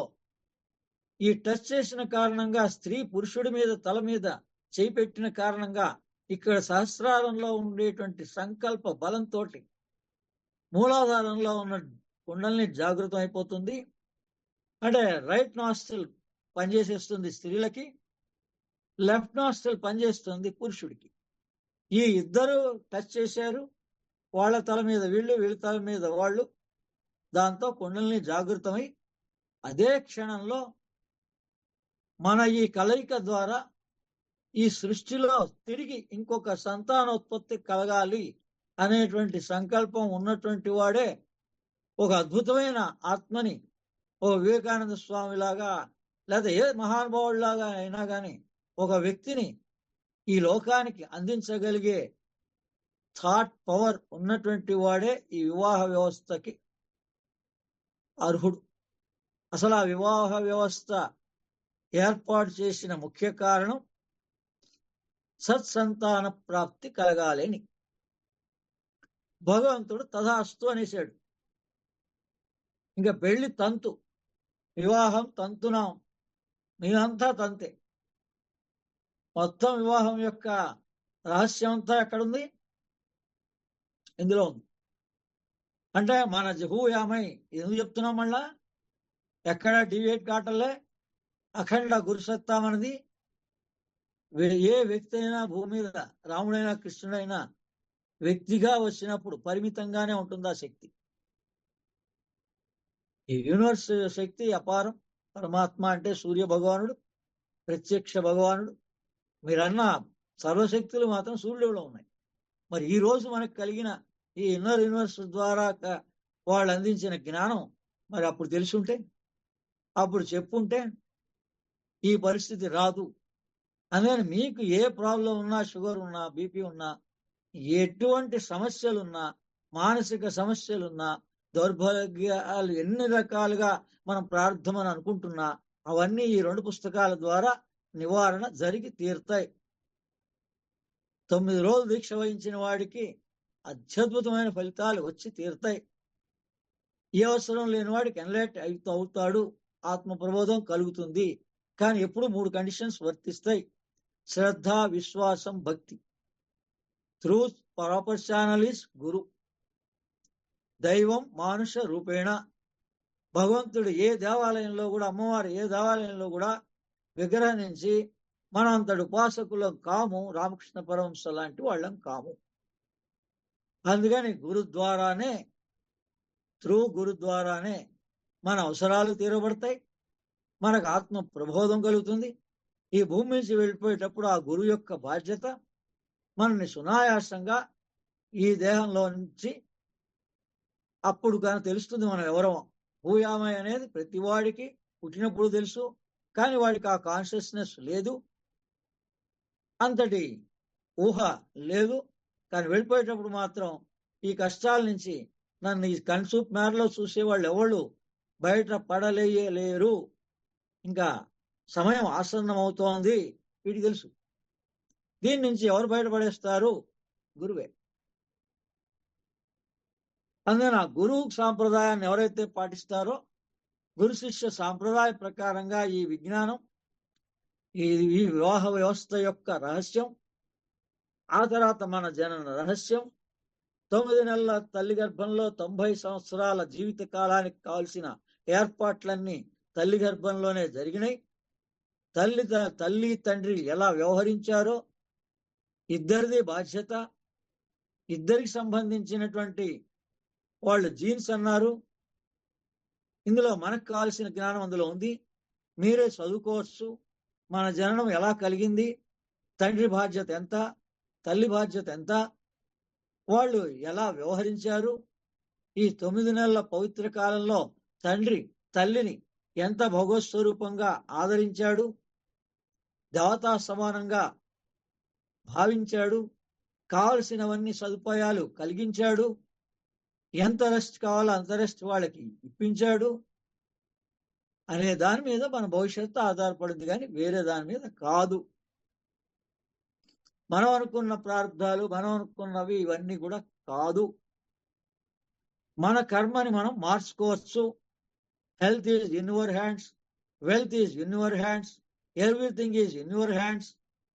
ఈ టచ్ చేసిన కారణంగా, స్త్రీ పురుషుడి మీద తల మీద చేయి పెట్టిన కారణంగా, ఇక్కడ సహస్రారంలో ఉండేటువంటి సంకల్ప బలంతో మూలాధారంలో ఉన్న కుండలిని జాగృతం అయిపోతుంది. అంటే రైట్ నాస్ట్రిల్ పనిచేసేస్తుంది స్త్రీలకి, లెఫ్ట్ నాస్ట్రిల్ పనిచేస్తుంది పురుషుడికి. ఈ ఇద్దరు టచ్ చేశారు, వాళ్ళ తల మీద వీళ్ళు, వీళ్ళ తల మీద వాళ్ళు. దాంతో కుండలిని జాగృతమై అదే క్షణంలో మన ఈ కలయిక ద్వారా ఈ సృష్టిలో తిరిగి ఇంకొక సంతానోత్పత్తి కలగాలి అనేటువంటి సంకల్పం ఉన్నటువంటి వాడే ఒక అద్భుతమైన ఆత్మని, ఓ వివేకానంద స్వామి లాగా లేదా ఏ మహానుభావుడిలాగా అయినా కానీ ఒక వ్యక్తిని ఈ లోకానికి అందించగలిగే థాట్ పవర్ ఉన్నటువంటి వాడే ఈ వివాహ వ్యవస్థకి అర్హుడు. అసలు ఆ వివాహ వ్యవస్థ ఏర్పాటు చేసిన ముఖ్య కారణం సత్సంతాన ప్రాప్తి కలగాలని. భగవంతుడు తథాస్తు అనేశాడు. ఇంకా పెళ్లి తంతు, వివాహం తంతునాం, మీరంతా తంతే. మొత్తం వివాహం యొక్క రహస్యం అంతా ఎక్కడుంది, ఇందులో ఉంది. అంటే మన జహూయామై ఎందుకు చెప్తున్నాం, మళ్ళా ఎక్కడ డివేట్ కాటల్లే, అఖండ గురుసత్తా మనది. ఏ వ్యక్తి అయినా భూమి మీద, రాముడైనా కృష్ణుడైనా వ్యక్తిగా వచ్చినప్పుడు పరిమితంగానే ఉంటుంది ఆ శక్తి. ఈ యూనివర్స్ శక్తి అపారం. పరమాత్మ అంటే సూర్య భగవానుడు, ప్రత్యక్ష భగవానుడు. మీరన్న సర్వశక్తులు మాత్రం సూర్యుడిలో ఉన్నాయి. మరి ఈ రోజు మనకు కలిగిన ఈ ఇన్నర్ యూనివర్స్ ద్వారా వాళ్ళు అందించిన జ్ఞానం మరి అప్పుడు తెలుసుంటే, అప్పుడు చెప్పుంటే ఈ పరిస్థితి రాదు. అందుకని మీకు ఏ ప్రాబ్లం ఉన్నా, షుగర్ ఉన్నా, బీపీ ఉన్నా, ఎటువంటి సమస్యలున్నా, మానసిక సమస్యలున్నా, దౌర్భాగ్యాలు ఎన్ని రకాలుగా మనం ప్రార్థమని అనుకుంటున్నా అవన్నీ ఈ 2 పుస్తకాల ద్వారా నివారణ జరిగి తీరుతాయి. 9 రోజులు దీక్ష వహించిన వాడికి అత్యద్భుతమైన ఫలితాలు వచ్చి తీరుతాయి. ఏ అవసరం లేని వాడికి ఎన్లైట్ అవుతాడు, ఆత్మ ప్రబోధం కలుగుతుంది. కానీ ఎప్పుడు 3 కండిషన్స్ వర్తిస్తాయి: శ్రద్ధ, విశ్వాసం, భక్తి. ట్రూత్ ప్రాపర్ ఛానల్ ఈస్ గురు. దైవం మానుష రూపేణ. భగవంతుడు ఏ దేవాలయంలో కూడా, అమ్మవారు ఏ దేవాలయంలో కూడా విగ్రహం నుంచి మనం అంతటి ఉపాసకులం కాము, రామకృష్ణ పరమహంస లాంటి వాళ్ళం కాము. అందుకని గురు ద్వారానే, గురు ద్వారానే మన అవసరాలు తీరబడతాయి, మనకు ఆత్మ ప్రబోధం కలుగుతుంది. ఈ భూమి నుంచి వెళ్ళిపోయేటప్పుడు ఆ గురువు యొక్క బాధ్యత మనల్ని సునాయాసంగా ఈ దేహంలో నుంచి అప్పుడు కానీ తెలుస్తుంది మనం ఎవరో. భూయామై అనేది ప్రతి వాడికి పుట్టినప్పుడు తెలుసు, కానీ వాడికి ఆ కాన్షియస్నెస్ లేదు, అంతటి ఊహ లేదు. కానీ వెళ్ళిపోయేటప్పుడు మాత్రం ఈ కష్టాల నుంచి నన్ను ఈ కన్సూప్ మేరలో చూసేవాళ్ళు ఎవళ్ళు బయట పడలేయలేరు, ఇంకా సమయం ఆసన్నం అవుతోంది, వీడికి తెలుసు. దీని నుంచి ఎవరు బయటపడేస్తారు? గురువే. అందుకని ఆ గురువు సాంప్రదాయాన్ని ఎవరైతే పాటిస్తారో, గురు శిష్య సాంప్రదాయ ప్రకారంగా ఈ విజ్ఞానం, ఈ వివాహ వ్యవస్థ యొక్క రహస్యం, ఆ తర్వాత మన జనన రహస్యం, 9 నెలల తల్లి గర్భంలో 90 సంవత్సరాల జీవిత కాలానికి కావలసిన ఏర్పాట్లన్నీ తల్లి గర్భంలోనే జరిగినాయి. తల్లి తండ్రి ఎలా వ్యవహరించారో, ఇద్దరిది బాధ్యత, ఇద్దరికి సంబంధించినటువంటి వాళ్ళు జీన్స్ అన్నారు. ఇందులో మనకు కావాల్సిన జ్ఞానం అందులో ఉంది, మీరే చదువుకోవచ్చు. మన జననం ఎలా కలిగింది, తండ్రి బాధ్యత ఎంత, తల్లి బాధ్యత ఎంత, వాళ్ళు ఎలా వ్యవహరించారు, ఈ 9 నెలల పవిత్ర కాలంలో తండ్రి తల్లిని ఎంత భగవత్ స్వరూపంగా ఆదరించాడు, దేవతా సమానంగా భావించాడు, కావలసినవన్నీ సదుపాయాలు కలిగించాడు, ఎంత రెస్ట్ కావాలో అంత రెస్ట్ వాళ్ళకి ఇప్పించాడు అనే దాని మీద మన భవిష్యత్తు ఆధారపడింది, కానీ వేరే దాని మీద కాదు. మనం అనుకున్న ప్రారంధాలు, మనం అనుకున్నవి ఇవన్నీ కూడా కాదు. మన కర్మని మనం మార్చుకోవచ్చు. Health is in your hands, wealth is in your hands, everything is in your hands.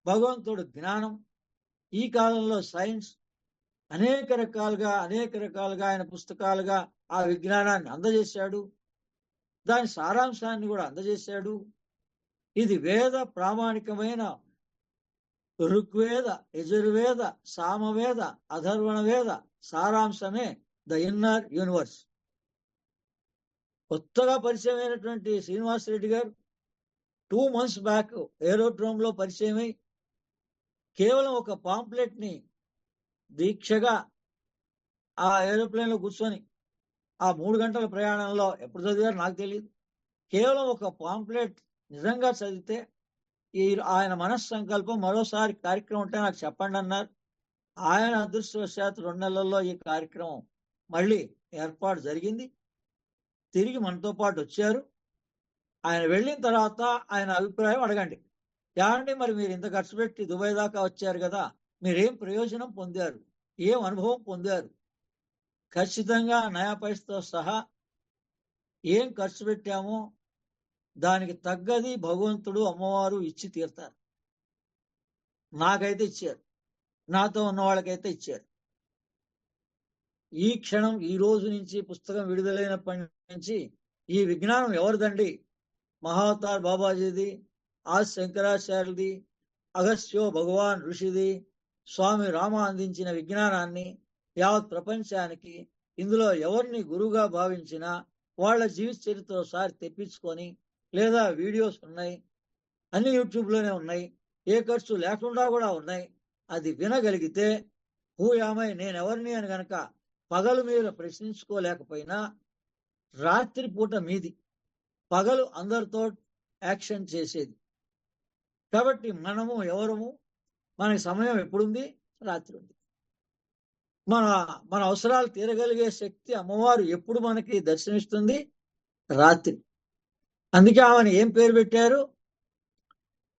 భగవంతుడు జ్ఞానం, ఈ కాలంలో సైన్స్ అనేక రకాలుగా ఆయన పుస్తకాలుగా ఆ విజ్ఞానాన్ని అందజేశాడు, దాని సారాంశాన్ని కూడా అందజేశాడు. ఇది వేద ప్రామాణికమైన ఋగ్వేద, యజుర్వేద, సామవేద, అథర్వణ వేద సారాంశమే ద ఇన్నర్ యూనివర్స్. కొత్తగా పరిచయం అయినటువంటి శ్రీనివాసరెడ్డి గారు 2 months బ్యాక్ ఏరోడ్రోమ్ లో పరిచయమై కేవలం ఒక పాంప్లెట్ ని దీక్షగా ఆ ఏరోప్లేన్ లో కూర్చొని ఆ 3 గంటల ప్రయాణంలో ఎప్పుడు చదివారు నాకు తెలియదు, కేవలం ఒక పాంప్లెట్ నిజంగా చదివితే ఆయన మనస్సంకల్పం మరోసారి కార్యక్రమం ఉంటే నాకు చెప్పండి అన్నారు. ఆయన అదృష్టవశాత్తు 2 నెలల్లో ఈ కార్యక్రమం మళ్ళీ ఏర్పాటు జరిగింది. తిరిగి మనతో పాటు వచ్చారు. ఆయన వెళ్ళిన తర్వాత ఆయన అభిప్రాయం అడగండి. ఏమండి మరి మీరు ఇంత ఖర్చు పెట్టి దుబాయ్ దాకా వచ్చారు కదా, మీరేం ప్రయోజనం పొందారు, ఏం అనుభవం పొందారు? ఖచ్చితంగా నయా పైసతో సహా ఏం ఖర్చు పెట్టామో దానికి తగ్గది భగవంతుడు అమ్మవారు ఇచ్చి తీరుతారు. నాకైతే ఇచ్చారు, నాతో ఉన్న వాళ్ళకైతే ఇచ్చారు. ఈ క్షణం, ఈ రోజు నుంచి, పుస్తకం విడుదలైనప్పటి నుంచి ఈ విజ్ఞానం ఎవరిదండి? మహావతార్ బాబాజీది, ఆది శంకరాచార్యులది, అగస్త్యో భగవాన్ ఋషిది, స్వామి రామ అందించిన విజ్ఞానాన్ని యావత్ ప్రపంచానికి, ఇందులో ఎవరిని గురువుగా భావించినా వాళ్ళ జీవిత చరిత్ర ఒకసారి తెప్పించుకొని, లేదా వీడియోస్ ఉన్నాయి, అన్ని యూట్యూబ్లోనే ఉన్నాయి, ఏ ఖర్చు లేకుండా కూడా ఉన్నాయి. అది వినగలిగితే హూయామై నేనెవరిని అని గనక పగలు మీరు ప్రశ్నించుకోలేకపోయినా రాత్రి పూట మీది, పగలు అందరితో యాక్షన్ చేసేది. కాబట్టి మనము ఎవరము, మనకి సమయం ఎప్పుడుంది? రాత్రి ఉంది. మన మన అవసరాలు తీరగలిగే శక్తి అమ్మవారు ఎప్పుడు మనకి దర్శనమిస్తుంది? రాత్రి. అందుకే ఆమెను ఏం పేరు పెట్టారు?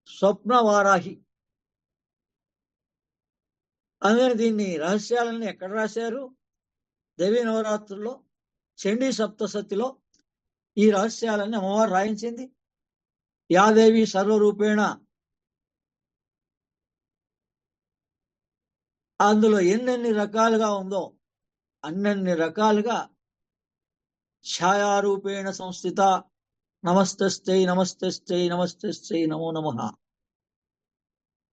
స్వప్న వారాహి. అందుకని దీన్ని రహస్యాలన్నీ ఎక్కడ రాశారు? దేవీ నవరాత్రుల్లో చండీ సప్తసతిలో ఈ రహస్యాలన్నీ అమ్మవారు రాయించింది. యాదేవి సర్వరూపేణ. అందులో ఎన్నెన్ని రకాలుగా ఉందో అన్నన్ని రకాలుగా ఛాయారూపేణ సంస్థిత. నమస్తస్యై నమస్తస్యై నమస్తస్యై నమో నమః.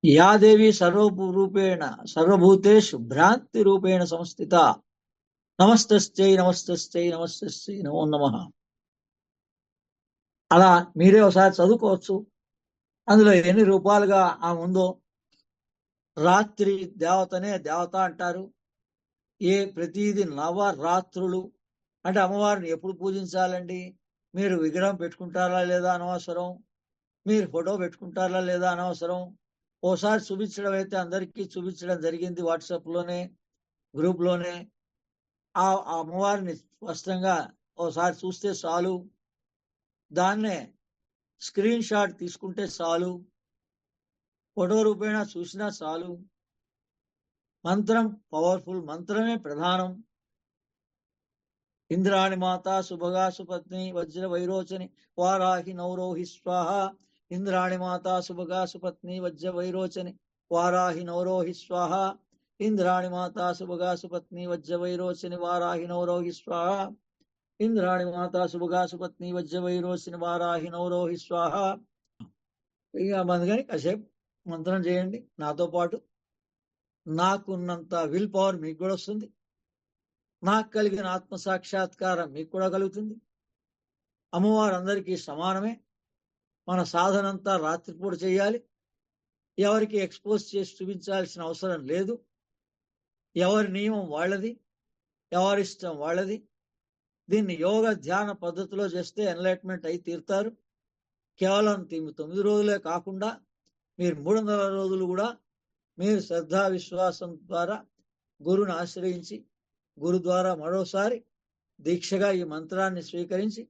యాదేవి సర్వరూపేణ సర్వభూతేషు భ్రాంతి రూపేణ సంస్థిత. నమస్తస్యై నమస్తస్యై నమస్తస్యై నమో నమః. అలా మీరే ఒకసారి చదువుకోవచ్చు. అందులో ఎన్ని రూపాలుగా ఆమె ఉందో. రాత్రి దేవతనే దేవత అంటారు. ప్రతిది నవరాత్రులు అంటే అమ్మవారిని ఎప్పుడు పూజించాలండి? మీరు విగ్రహం పెట్టుకుంటారా లేదా అనవసరం, మీరు ఫోటో పెట్టుకుంటారా లేదా అనవసరం. ఓసారి చూపించడం అయితే అందరికీ చూపించడం జరిగింది వాట్సాప్లోనే, గ్రూప్లోనే. ఆ అమ్మవారిని స్పష్టంగా ఓసారి చూస్తే చాలు, దాన్నే స్క్రీన్ షాట్ తీసుకుంటే చాలు, ఫోటో రూపేణ చూసినా చాలు. మంత్రం పవర్ఫుల్, మంత్రమే ప్రధానం. ఇంద్రాణి మాత శుభగా సుపత్ని వజ్ర వైరోచని వారాహి నౌరోహి స్వాహ. ఇంద్రాణి మాత శుభగా సుపత్ని వజ్ర వైరోచని వారాహి నౌరోహి స్వాహ. ఇంద్రాణి మాత శుభగా సుపత్ని వజ్ర వైరోచని వారాహి నౌరోహి స్వాహ. ఇంద్రాణి మాత శుభగా సుపత్ని వజ్ర వైరోచని వారాహి నౌరోహి స్వాహ. ఇక అందుకని కాసేపు మంత్రం చేయండి నాతో పాటు. నాకున్నంత విల్ పవర్ మీకు కూడా వస్తుంది. నాకు కలిగిన ఆత్మ సాక్షాత్కారం మీకు కూడా కలుగుతుంది. అమ్మవారు అందరికీ సమానమే. మన సాధనంతా రాత్రిపూట చేయాలి. ఎవరికి ఎక్స్పోజ్ చేసి చూపించాల్సిన అవసరం లేదు. ఎవరి నియమం వాళ్ళది, ఎవరిష్టం వాళ్ళది. దీన్ని యోగ ధ్యాన పద్ధతిలో చేస్తే ఎన్లైట్మెంట్ అయి తీరుతారు. కేవలం 9 రోజులే కాకుండా మీరు 300 రోజులు కూడా మీరు శ్రద్ధా విశ్వాసం ద్వారా గురుని ఆశ్రయించి, గురు ద్వారా మరోసారి దీక్షగా ఈ మంత్రాన్ని స్వీకరించి,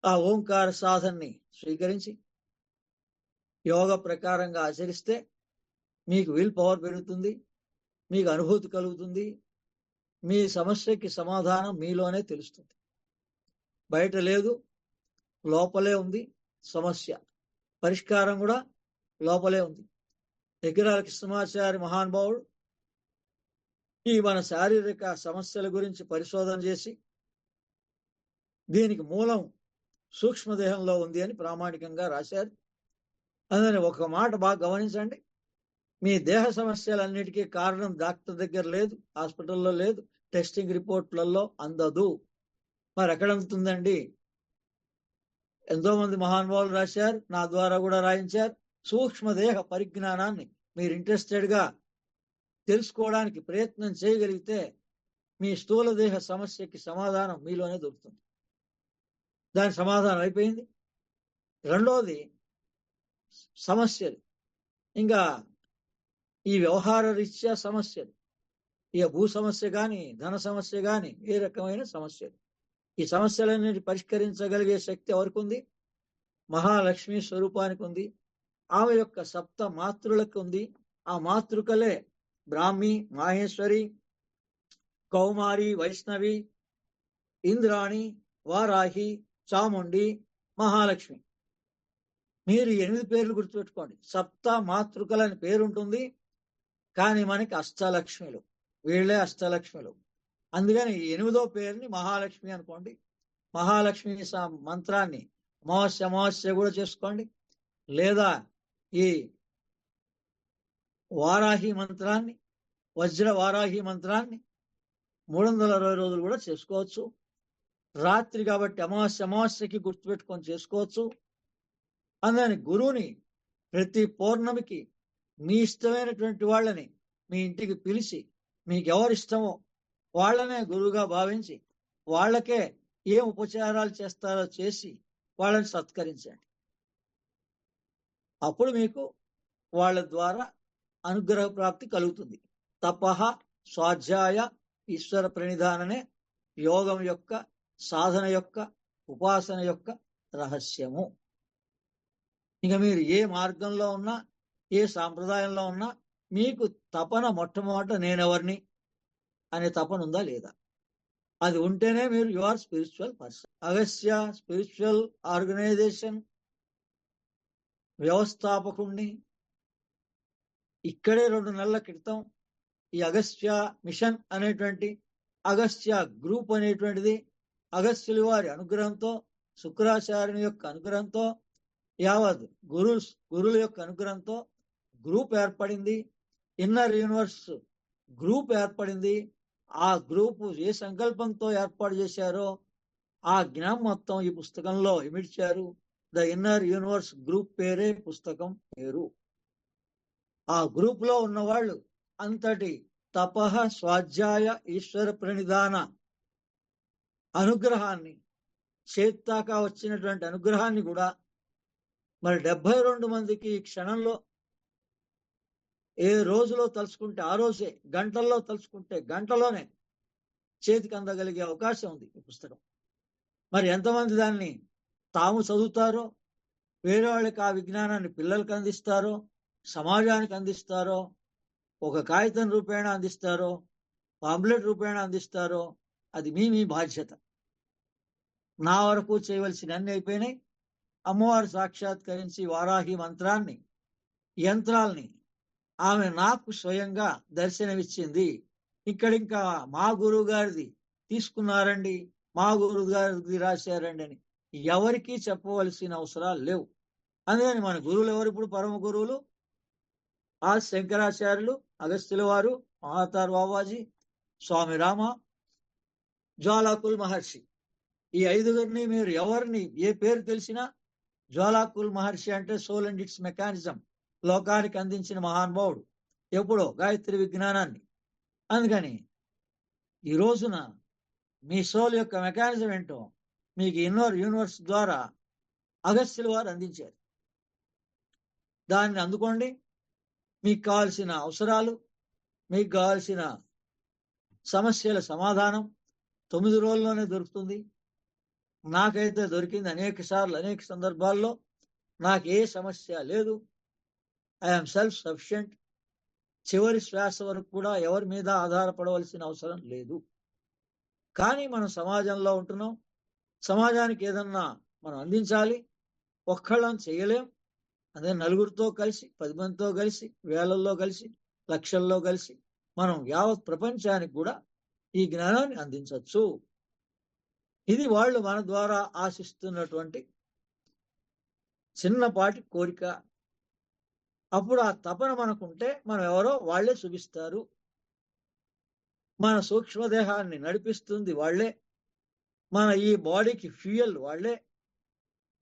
ఆ ఓంకార సాధనని స్వీకరించి యోగ ప్రకారంగా ఆచరిస్తే మీకు విల్ పవర్ పెరుగుతుంది, మీకు అనుభూతి కలుగుతుంది. మీ సమస్యకి సమాధానం మీలోనే తెలుస్తుంది. బయట లేదు, లోపలే ఉంది సమస్య. పరిష్కారం కూడా లోపలే ఉంది. దగ్గరాల కృష్ణమాచారి మహానుభావుడు ఈ మన శారీరక సమస్యల గురించి పరిశోధన చేసి దీనికి మూలం సూక్ష్మదేహంలో ఉంది అని ప్రామాణికంగా రాశారు. అందుకని ఒక మాట బాగా గమనించండి. మీ దేహ సమస్యలన్నిటికీ కారణం డాక్టర్ దగ్గర లేదు, హాస్పిటల్లో లేదు, టెస్టింగ్ రిపోర్ట్లలో అందదు. మరి ఎక్కడ అందుతుందండి? ఎంతో మంది మహానుభావులు రాశారు, నా ద్వారా కూడా రాయించారు. సూక్ష్మదేహ పరిజ్ఞానాన్ని మీరు ఇంట్రెస్టెడ్గా తెలుసుకోవడానికి ప్రయత్నం చేయగలిగితే మీ స్థూల దేహ సమస్యకి సమాధానం మీలోనే దొరుకుతుంది. దాని సమాధానం అయిపోయింది. రెండోది సమస్యలు. ఇంకా ఈ వ్యవహార రీత్యా సమస్యలు, ఇక భూ సమస్య కానీ, ధన సమస్య కానీ, ఏ రకమైన సమస్యలు. ఈ సమస్యలన్నిటి పరిష్కరించగలిగే శక్తి ఎవరికి ఉంది? మహాలక్ష్మి స్వరూపానికి ఉంది. ఆమె యొక్క సప్త మాతృలకు ఉంది. ఆ మాతృకలే బ్రాహ్మి, మాహేశ్వరి, కౌమారి, వైష్ణవి, ఇంద్రాణి, వారాహి, చాముండి, మహాలక్ష్మి. మీరు 8 పేర్లు గుర్తుపెట్టుకోండి. సప్త మాతృకలని పేరుంటుంది, కానీ మనకి అష్టలక్ష్మిలు, వీళ్ళే అష్టలక్ష్మిలు. అందుకని 8వ పేరుని మహాలక్ష్మి అనుకోండి. మహాలక్ష్మి మంత్రాన్ని అమావాస్య కూడా చేసుకోండి. లేదా ఈ వారాహి మంత్రాన్ని, వజ్ర వారాహి మంత్రాన్ని 360 రోజులు కూడా చేసుకోవచ్చు. రాత్రి కాబట్టి అమావాస్యకి గుర్తుపెట్టుకొని చేసుకోవచ్చు. అందుకని గురువుని ప్రతి పౌర్ణమికి మీ ఇష్టమైనటువంటి వాళ్ళని మీ ఇంటికి పిలిచి మీకు ఎవరిష్టమో వాళ్ళనే గురువుగా భావించి వాళ్ళకే ఏం ఉపచారాలు చేస్తారో చేసి వాళ్ళని సత్కరించండి. అప్పుడు మీకు వాళ్ళ ద్వారా అనుగ్రహ ప్రాప్తి కలుగుతుంది. తపః స్వాధ్యాయ ఈశ్వర ప్రణిధాననే యోగం యొక్క, సాధన యొక్క, ఉపాసన యొక్క రహస్యము. ఇక మీరు ఏ మార్గంలో ఉన్నా, ఏ సాంప్రదాయంలో ఉన్నా మీకు తపన మొట్టమొదట నేనెవరిని అనే తపన ఉందా లేదా? అది ఉంటేనే మీరు you are spiritual person. Agastya spiritual organisation వ్యవస్థాపకుణ్ణి ఇక్కడే 2 నెలల క్రితం ఈ అగస్త్య మిషన్ అనేటువంటి అగస్త్య గ్రూప్ అనేటువంటిది అగస్త్యుల వారి అనుగ్రహంతో, శుక్రాచార్యుని యొక్క అనుగ్రహంతో, యావత్ గురువుల యొక్క అనుగ్రహంతో గ్రూప్ ఏర్పడింది. ఇన్నర్ యూనివర్స్ గ్రూప్ ఏర్పడింది. ఆ గ్రూపు ఏ సంకల్పంతో ఏర్పాటు చేశారో ఆ జ్ఞానం మొత్తం ఈ పుస్తకంలో ఇమిడ్చారు. ద ఇన్నర్ యూనివర్స్ గ్రూప్ పేరే పుస్తకం పేరు. ఆ గ్రూప్ లో ఉన్నవాళ్ళు అంతటి తపః స్వాధ్యాయ ఈశ్వర ప్రణిధాన అనుగ్రహాన్ని, చేత్తాకా వచ్చినటువంటి అనుగ్రహాన్ని కూడా మరి 72 మందికి ఈ క్షణంలో ఏ రోజులో తలుచుకుంటే ఆ రోజే, గంటల్లో తలుచుకుంటే గంటలోనే చేతికి అందగలిగే అవకాశం ఉంది ఈ పుస్తకం. మరి ఎంతమంది దాన్ని తాము చదువుతారో, వేరే వాళ్ళకి ఆ విజ్ఞానాన్ని పిల్లలకు అందిస్తారో, సమాజానికి అందిస్తారో, ఒక కాగితం రూపేణ అందిస్తారో, పాంప్లెట్ రూపేణ అందిస్తారో అది మీ బాధ్యత. నా వరకు చేయవలసిన అన్ని అయిపోయినాయి. అమ్మవారు సాక్షాత్కరించి వారాహి మంత్రాన్ని, యంత్రాల్ని ఆమె నాకు స్వయంగా దర్శనమిచ్చింది. ఇక్కడింకా మా గురువు గారిది తీసుకున్నారండి, మా గురువు గారిది రాశారండి అని ఎవరికీ చెప్పవలసిన అవసరాలు లేవు. అందుకని మన గురువులు ఎవరు? ఇప్పుడు పరమ గురువులు ఆ శంకరాచార్యులు, అగస్త్యుల వారు, మహాతార్ బాబాజీ, స్వామి రామ, జ్వాలాకుల్ మహర్షి. ఈ 5గురిని మీరు ఎవరిని ఏ పేరు తెలిసినా, జ్వాలాకుల్ మహర్షి అంటే సోల్ అండ్ ఇట్స్ మెకానిజం లోకానికి అందించిన మహానుభావుడు, ఎప్పుడో గాయత్రి విజ్ఞానాన్ని. అందుకని ఈ రోజున మీ సోల్ యొక్క మెకానిజం ఏంటో మీకు ఇన్నర్ యూనివర్స్ ద్వారా అగస్త్యుల వారు అందించారు. దాన్ని అందుకోండి. మీకు కావాల్సిన అవసరాలు, మీకు కావాల్సిన సమస్యల సమాధానం 9 రోజుల్లోనే దొరుకుతుంది. నాకైతే దొరికింది అనేక సార్లు, అనేక సందర్భాల్లో. నాకు ఏ సమస్య లేదు. I'm self sufficient. చివరి శ్వాస వరకు కూడా ఎవరి మీద ఆధారపడవలసిన అవసరం లేదు. కానీ మనం సమాజంలో ఉంటున్నాం. సమాజానికి ఏదన్నా మనం అందించాలి. ఒక్కళ్ళం చేయలేం. అదే నలుగురితో కలిసి, 10 మందితో కలిసి, వేలల్లో కలిసి, లక్షల్లో కలిసి మనం యావత్ ప్రపంచానికి కూడా ఈ జ్ఞానాన్ని అందించవచ్చు. ఇది వాళ్ళు మన ద్వారా ఆశిస్తున్నటువంటి చిన్నపాటి కోరిక. అప్పుడు ఆ తపన మనకుంటే మనం ఎవరో వాళ్లే చూపిస్తారు. మన సూక్ష్మదేహాన్ని నడిపిస్తుంది వాళ్లే. మన ఈ బాడీకి ఫ్యూయల్ వాళ్లే.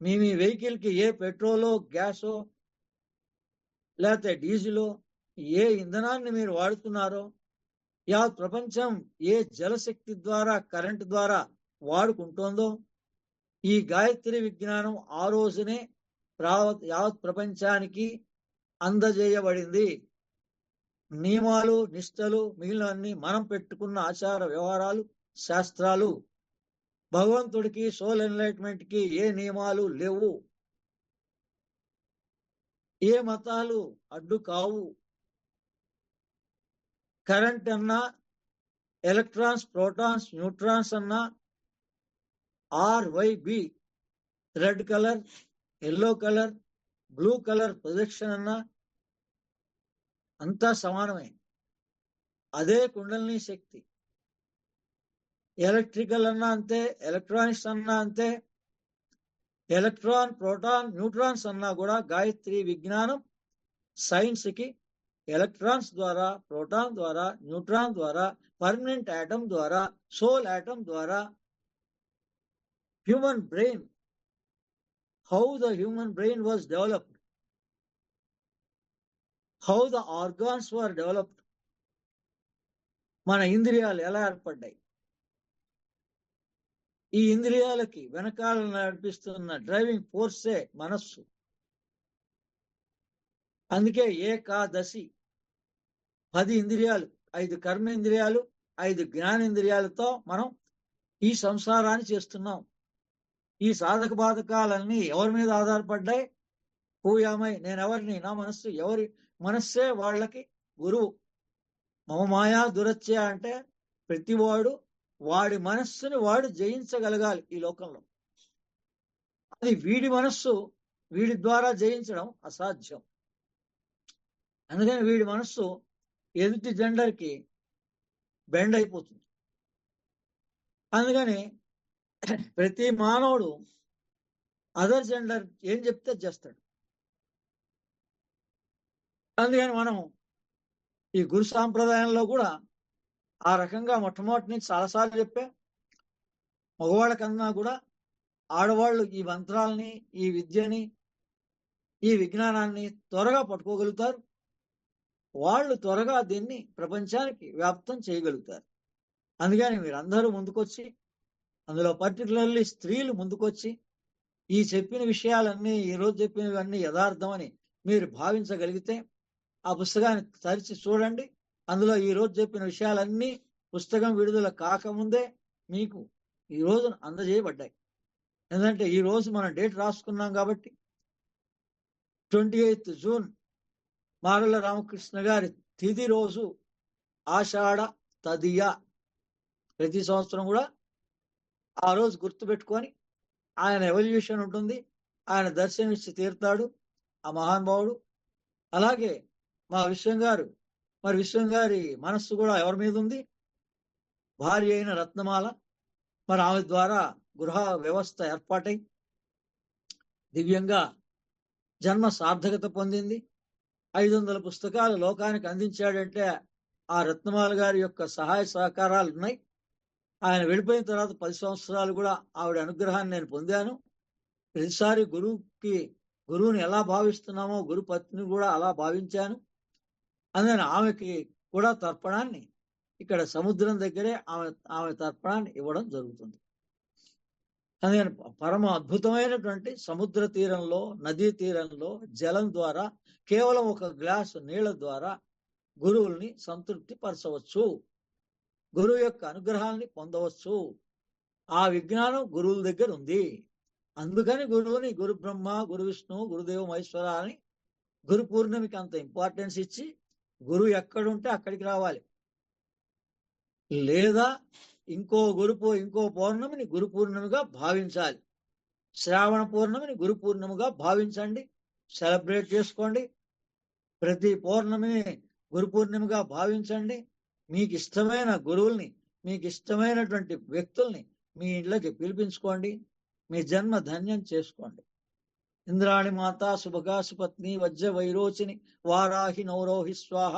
మీ వెహికల్కి ఏ పెట్రోలో, గ్యాసో, లేకపోతే డీజిలో, ఏ ఇంధనాన్ని మీరు వాడుతున్నారో, యావత్ ప్రపంచం ఏ జలశక్తి ద్వారా, కరెంటు ద్వారా వాడుకుంటోందో, ఈ గాయత్రి విజ్ఞానం ఆ రోజునే యావత్ ప్రపంచానికి అందజేయబడింది. నియమాలు, నిష్టలు, మిగిలినవన్నీ మనం పెట్టుకున్న ఆచార వ్యవహారాలు, శాస్త్రాలు. భగవంతుడికి, సోల్ ఎన్లైట్మెంట్ కి ఏ నియమాలు లేవు. ఏ మతాలు అడ్డు కావు. కరెంట్ అన్నా, ఎలక్ట్రాన్స్, ప్రోటాన్స్, న్యూట్రాన్స్ అన్నా, RYB red colour, yellow colour, blue colour projection అన్నా అంతా సమానమే. అదే కుండలిని శక్తి. ఎలక్ట్రికల్ అన్నా అంతే, ఎలక్ట్రానిక్స్ అన్నా అంతే. ఎలక్ట్రాన్, ప్రోటాన్, న్యూట్రాన్స్ అన్నా కూడా గాయత్రి విజ్ఞానం సైన్స్ కి ఎలక్ట్రాన్స్ ద్వారా, ప్రోటాన్ ద్వారా, న్యూట్రాన్ ద్వారా, పర్మనెంట్ ఆటమ్ ద్వారా, సోల్ ఆటమ్ ద్వారా, human brain, how the human brain was developed, how the organs were developed, మన ఇంద్రియాలు ఎలా ఏర్పడ్డాయి, ఈ ఇంద్రియాలకి వెనకాల నడిపిస్తున్న డ్రైవింగ్ ఫోర్సే మనస్సు. అందుకే ఏకాదశి, 10 ఇంద్రియాలు, 5 కర్మేంద్రియాలు, 5 జ్ఞానేంద్రియాలతో మనం ఈ సంసారాన్ని చేస్తున్నాం. ఈ సాధక బాధకాలన్నీ ఎవరి మీద ఆధారపడ్డాయి? పూయామై, నేనెవరిని, నా మనస్సు, ఎవరి మనస్సే వాళ్ళకి గురువు. మమ మాయా దురత్య అంటే ప్రతివాడు వాడి మనస్సుని వాడు జయించగలగాలి ఈ లోకంలో. అది వీడి మనస్సు వీడి ద్వారా జయించడం అసాధ్యం. అందుకని వీడి మనస్సు ఎదుటి జెండర్కి బెండ్ అయిపోతుంది. అందుకని ప్రతి మానవుడు అదర్ జెండర్ ఏం చెప్తే చేస్తాడు. అందుకని మనం ఈ గురు సాంప్రదాయంలో కూడా ఆ రకంగా మొట్టమొదటి నుంచి చాలాసార్లు చెప్పా. మగవాళ్ళకన్నా కూడా ఆడవాళ్ళు ఈ మంత్రాలని, ఈ విద్యని, ఈ విజ్ఞానాన్ని త్వరగా పట్టుకోగలుగుతారు. వాళ్ళు త్వరగా దీన్ని ప్రపంచానికి వ్యాప్తం చేయగలుగుతారు. అందుకని మీరందరూ ముందుకొచ్చి, అందులో పర్టికులర్లీ స్త్రీలు ముందుకొచ్చి ఈ చెప్పిన విషయాలన్నీ, ఈరోజు చెప్పినవన్నీ యథార్థమని మీరు భావించగలిగితే ఆ పుస్తకాన్ని తరిచి చూడండి. అందులో ఈరోజు చెప్పిన విషయాలన్నీ పుస్తకం విడుదల కాకముందే మీకు ఈ రోజున అందజేయబడ్డాయి. ఎందుకంటే ఈ రోజు మనం డేట్ రాసుకున్నాం కాబట్టి 28 జూన్ మారెళ్ళ రామకృష్ణ గారి తిథి రోజు ఆషాఢ తదియ. ప్రతి సంవత్సరం కూడా ఆ రోజు గుర్తుపెట్టుకొని ఆయన ఎవల్యూషన్ ఉంటుంది, ఆయన దర్శనమిచ్చి తీరుతాడు ఆ మహానుభావుడు. అలాగే మా విశ్వం గారు, మరి విశ్వం గారి మనస్సు కూడా ఎవరి మీద ఉంది? భార్య అయిన రత్నమాల. మరి ఆమె ద్వారా గృహ వ్యవస్థ ఏర్పాటై దివ్యంగా జన్మ సార్థకత పొందింది. 500 పుస్తకాలు లోకానికి అందించాడంటే ఆ రత్నమాల గారి యొక్క సహాయ సహకారాలు ఉన్నాయి. ఆయన వెళ్ళిపోయిన తర్వాత 10 సంవత్సరాలు కూడా ఆవిడ అనుగ్రహాన్ని నేను పొందాను. ప్రతిసారి గురువుని ఎలా భావిస్తున్నామో గురు పత్ని కూడా అలా భావించాను. అందుకని ఆమెకి కూడా తర్పణాన్ని ఇక్కడ సముద్రం దగ్గరే ఆమె తర్పణాన్ని ఇవ్వడం జరుగుతుంది. అందుకని పరమ అద్భుతమైనటువంటి సముద్ర తీరంలో, నదీ తీరంలో జలం ద్వారా, కేవలం ఒక గ్లాసు నీళ్ల ద్వారా గురువుల్ని సంతృప్తి పరచవచ్చు, గురువు యొక్క అనుగ్రహాన్ని పొందవచ్చు. ఆ విజ్ఞానం గురువుల దగ్గర ఉంది. అందుకని గురువుని గురు బ్రహ్మ, గురు విష్ణు, గురుదేవ మహేశ్వర అని గురు పూర్ణమికి అంత ఇంపార్టెన్స్ ఇచ్చి గురువు ఎక్కడుంటే అక్కడికి రావాలి. లేదా ఇంకో పౌర్ణమిని గురు పూర్ణమిగా భావించాలి. శ్రావణ పౌర్ణమిని గురు పూర్ణమిగా భావించండి, సెలబ్రేట్ చేసుకోండి. ప్రతి పౌర్ణమిని గురు పూర్ణిమగా భావించండి. మీకు ఇష్టమైన గురువుల్ని, మీకు ఇష్టమైనటువంటి వ్యక్తుల్ని మీ ఇంట్లోకి పిలిపించుకోండి, మీ జన్మ ధన్యం చేసుకోండి. ఇంద్రాణి మాత శుభగాసు పత్ని వజ్ర వైరోచిని వారాహి నౌరోహి స్వాహ.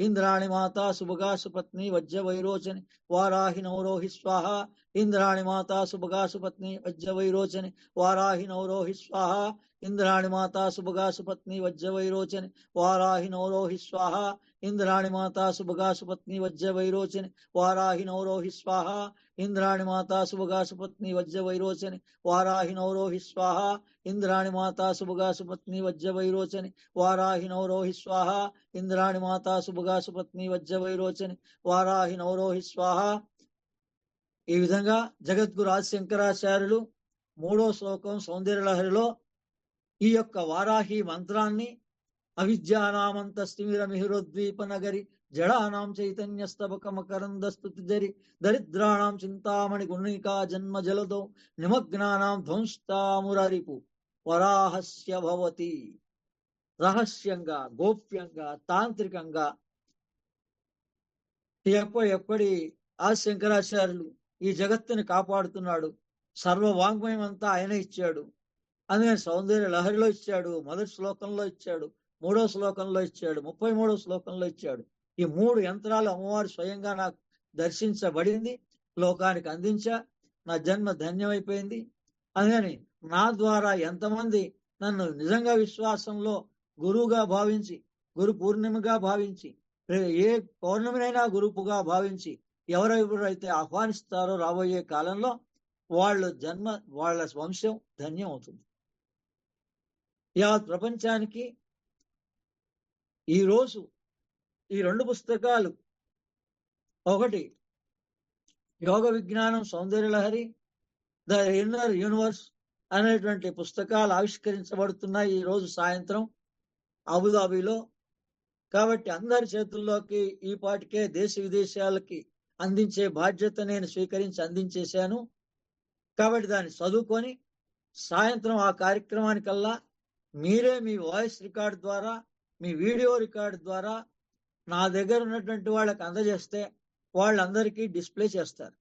ఇంద్రాణి మాత శుభగాసు పత్ని వజ్ర వైరోచని వారాహి నౌరోహి స్వాహ. ఇంద్రాణి మాత శుభగాసు పత్ని వజ్ర వైరోచని వారాహి నౌరోహి స్వాహ. ఇంద్రాణి మాత శుభగాసు పత్ని వజ్ర వైరోచని వారాహి నౌరోహి స్వాహ. ఇంద్రాణి మాత శుభగాసు పత్ని వజ్ర వైరోచని వారాహి నౌరోహి స్వాహ. ఇంద్రాణి మాత శుభగాసు పత్ని వజ్ర వైరోచని వారాహి నౌరోహి స్వాహ. ఇంద్రాణి మాతా శుభగాసు పత్ని వజ్ర వైరోచని వారాహి నౌరోహి స్వాహ. ఇంద్రాణి మాతా శుభగాసు పత్ని వజ్ర వైరోచని వారాహి నౌరోహి స్వాహ. ఈ విధంగా జగద్గురు ఆది శంకరాచార్యులు 3వ శ్లోకం సౌందర్యలహరిలో ఈ యొక్క వారాహి మంత్రాన్ని అవిద్యానామంతస్తిమిరమిహిరోద్వీప నగరి జడానాం చైతన్యస్తబక మకరంద స్తుతి జరి దరిద్రాణం చింతామణి గుణికా జన్మ జలదో నిమగ్నానాం ధ్వంస్తామురరిపు వరాహస్య భవతి. రహస్యంగా, గోప్యంగా, తాంత్రికంగా ఎప్పటి ఆది శంకరాచార్యులు ఈ జగత్తుని కాపాడుతున్నాడు. సర్వ వాంగ్మయం అంతా ఆయన ఇచ్చాడు. అందుకని సౌందర్య లహరిలో ఇచ్చాడు, మొదటి శ్లోకంలో ఇచ్చాడు, 3వ శ్లోకంలో ఇచ్చాడు, 33వ శ్లోకంలో ఇచ్చాడు. ఈ 3 యంత్రాలు అమ్మవారు స్వయంగా నాకు దర్శించబడింది, లోకానికి అందించా. నా జన్మ ధన్యమైపోయింది. అందుకని నా ద్వారా ఎంతమంది నన్ను నిజంగా విశ్వాసంలో గురువుగా భావించి గురు పూర్ణిమగా భావించి, ఏ పౌర్ణమినైనా గురుపుగా భావించి ఎవరెవరైతే ఆహ్వానిస్తారో రాబోయే కాలంలో వాళ్ళ వంశం ధన్యం అవుతుంది. యావత్ ప్రపంచానికి ఈరోజు ఈ 2 పుస్తకాలు, ఒకటి యోగ విజ్ఞానం సౌందర్యలహరి, ద ఇన్నర్ యూనివర్స్ అనేటువంటి పుస్తకాలు ఆవిష్కరించబడుతున్నాయి ఈ రోజు సాయంత్రం అబుదాబిలో. కాబట్టి అందరి చేతుల్లోకి ఈ పాటికే దేశ విదేశాలకి అందించే బాధ్యత నేను స్వీకరించి అందించేశాను. కాబట్టి దాన్ని చదువుకొని సాయంత్రం ఆ కార్యక్రమానికల్లా మీరే మీ వాయిస్ రికార్డ్ ద్వారా, మీ వీడియో రికార్డ్ ద్వారా నా దగ్గర ఉన్నటువంటి వాళ్ళకి అందజేస్తే వాళ్ళందరికీ డిస్ప్లే చేస్తారు.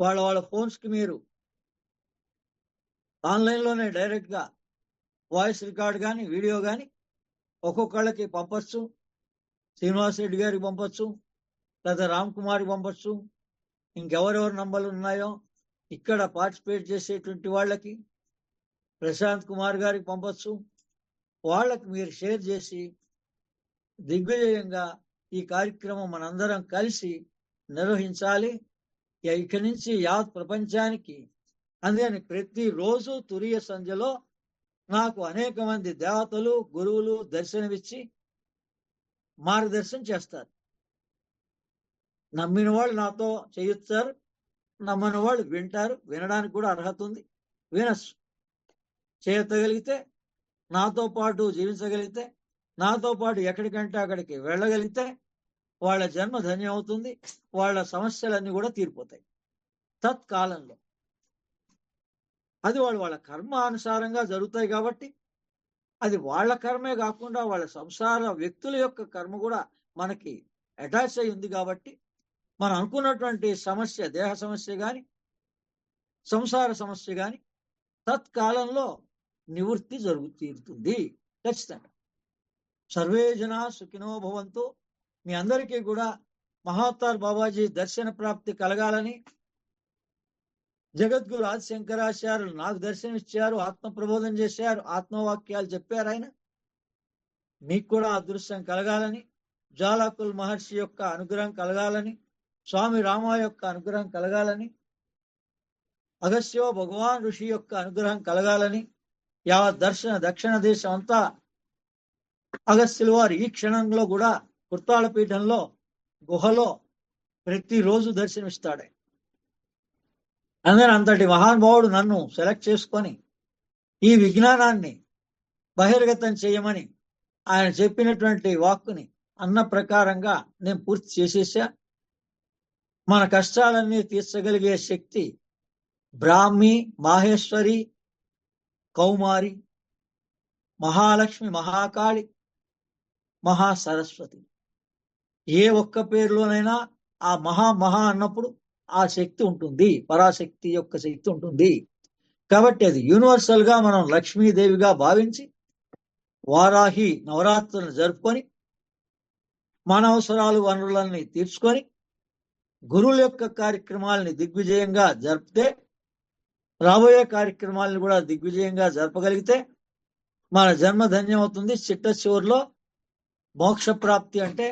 వాళ్ళ ఫోన్స్కి మీరు ఆన్లైన్లోనే డైరెక్ట్గా వాయిస్ రికార్డ్ కానీ వీడియో కానీ ఒక్కొక్కళ్ళకి పంపచ్చు. శ్రీనివాస్ రెడ్డి గారికి పంపచ్చు, లేదా రామ్ కుమార్కి పంపచ్చు, ఇంకెవరెవరి నంబర్లు ఉన్నాయో ఇక్కడ పార్టిసిపేట్ చేసేటువంటి వాళ్ళకి ప్రశాంత్ కుమార్ గారికి పంపచ్చు. వాళ్ళకి మీరు షేర్ చేసి దిగ్విజయంగా ఈ కార్యక్రమం మనందరం కలిసి నిర్వహించాలి. ఇక్కడి నుంచి యావత్ ప్రపంచానికి అందుకని ప్రతిరోజు తురియ సంధ్యలో నాకు అనేక మంది దేవతలు, గురువులు దర్శనమిచ్చి మార్గదర్శనం చేస్తారు. నమ్మిన వాళ్ళు నాతో చేయిస్తారు, నమ్మని వాళ్ళు వింటారు. వినడానికి కూడా అర్హత ఉంది, వినచ్చు. చేయగలిగితే, నాతో పాటు జీవించగలిగితే, నాతో పాటు ఎక్కడికంటే అక్కడికి వెళ్ళగలిగితే వాళ్ళ జన్మ ధన్యం అవుతుంది. వాళ్ళ సమస్యలన్నీ కూడా తీరిపోతాయి తత్కాలంలో. అది వాళ్ళ కర్మ అనుసారంగా జరుగుతాయి కాబట్టి అది వాళ్ళ కర్మే కాకుండా వాళ్ళ సంసార వ్యక్తుల యొక్క కర్మ కూడా మనకి అటాచ్ అయి ఉంది. కాబట్టి మనం అనుకున్నటువంటి సమస్య, దేహ సమస్య కానీ సంసార సమస్య కానీ తత్కాలంలో నివృత్తి తీరుతుంది ఖచ్చితంగా. సర్వే జనా సుఖినో భవంతు. మీ అందరికీ కూడా మహావతార్ బాబాజీ దర్శన ప్రాప్తి కలగాలని, జగద్గురు ఆది శంకరాచార్యులు నాకు దర్శనం ఇచ్చారు, ఆత్మ ప్రబోధం చేశారు, ఆత్మవాక్యాలు చెప్పారు ఆయన. మీకు కూడా అదృష్టం కలగాలని, జ్వాలాకుల్ మహర్షి యొక్క అనుగ్రహం కలగాలని, స్వామి రామ యొక్క అనుగ్రహం కలగాలని, అగస్త్యో భగవాన్ ఋషి యొక్క అనుగ్రహం కలగాలని, యావత్ దక్షిణ దేశం అంతా అగస్త్యుల వారు ఈ క్షణంలో కూడా కుర్తాళపీఠంలో గుహలో ప్రతిరోజు దర్శనమిస్తాడు. అందుకని అంతటి మహానుభావుడు నన్ను సెలెక్ట్ చేసుకొని ఈ విజ్ఞానాన్ని బహిర్గతం చేయమని ఆయన చెప్పినటువంటి వాక్కుని అన్న ప్రకారంగా నేను పూర్తి చేసేసా. మన కష్టాలన్నీ తీర్చగలిగే శక్తి బ్రాహ్మి, మాహేశ్వరి, కౌమారి, మహాలక్ష్మి, మహాకాళి, మహాసరస్వతి, ఏ ఒక్క పేరులోనైనా ఆ మహా అన్నప్పుడు ఆ శక్తి ఉంటుంది, పరాశక్తి యొక్క శక్తి ఉంటుంది. కాబట్టి అది యూనివర్సల్ గా మనం లక్ష్మీదేవిగా భావించి వారాహి నవరాత్రులను జరుపుకొని మన అవసరాలు వనరులన్నీ తీర్చుకొని గురువుల యొక్క కార్యక్రమాలని దిగ్విజయంగా జరిపితే, రాబోయే కార్యక్రమాలను కూడా దిగ్విజయంగా జరపగలిగితే మన జన్మ ధన్యం అవుతుంది. చిట్ట చివరిలో మోక్ష ప్రాప్తి అంటే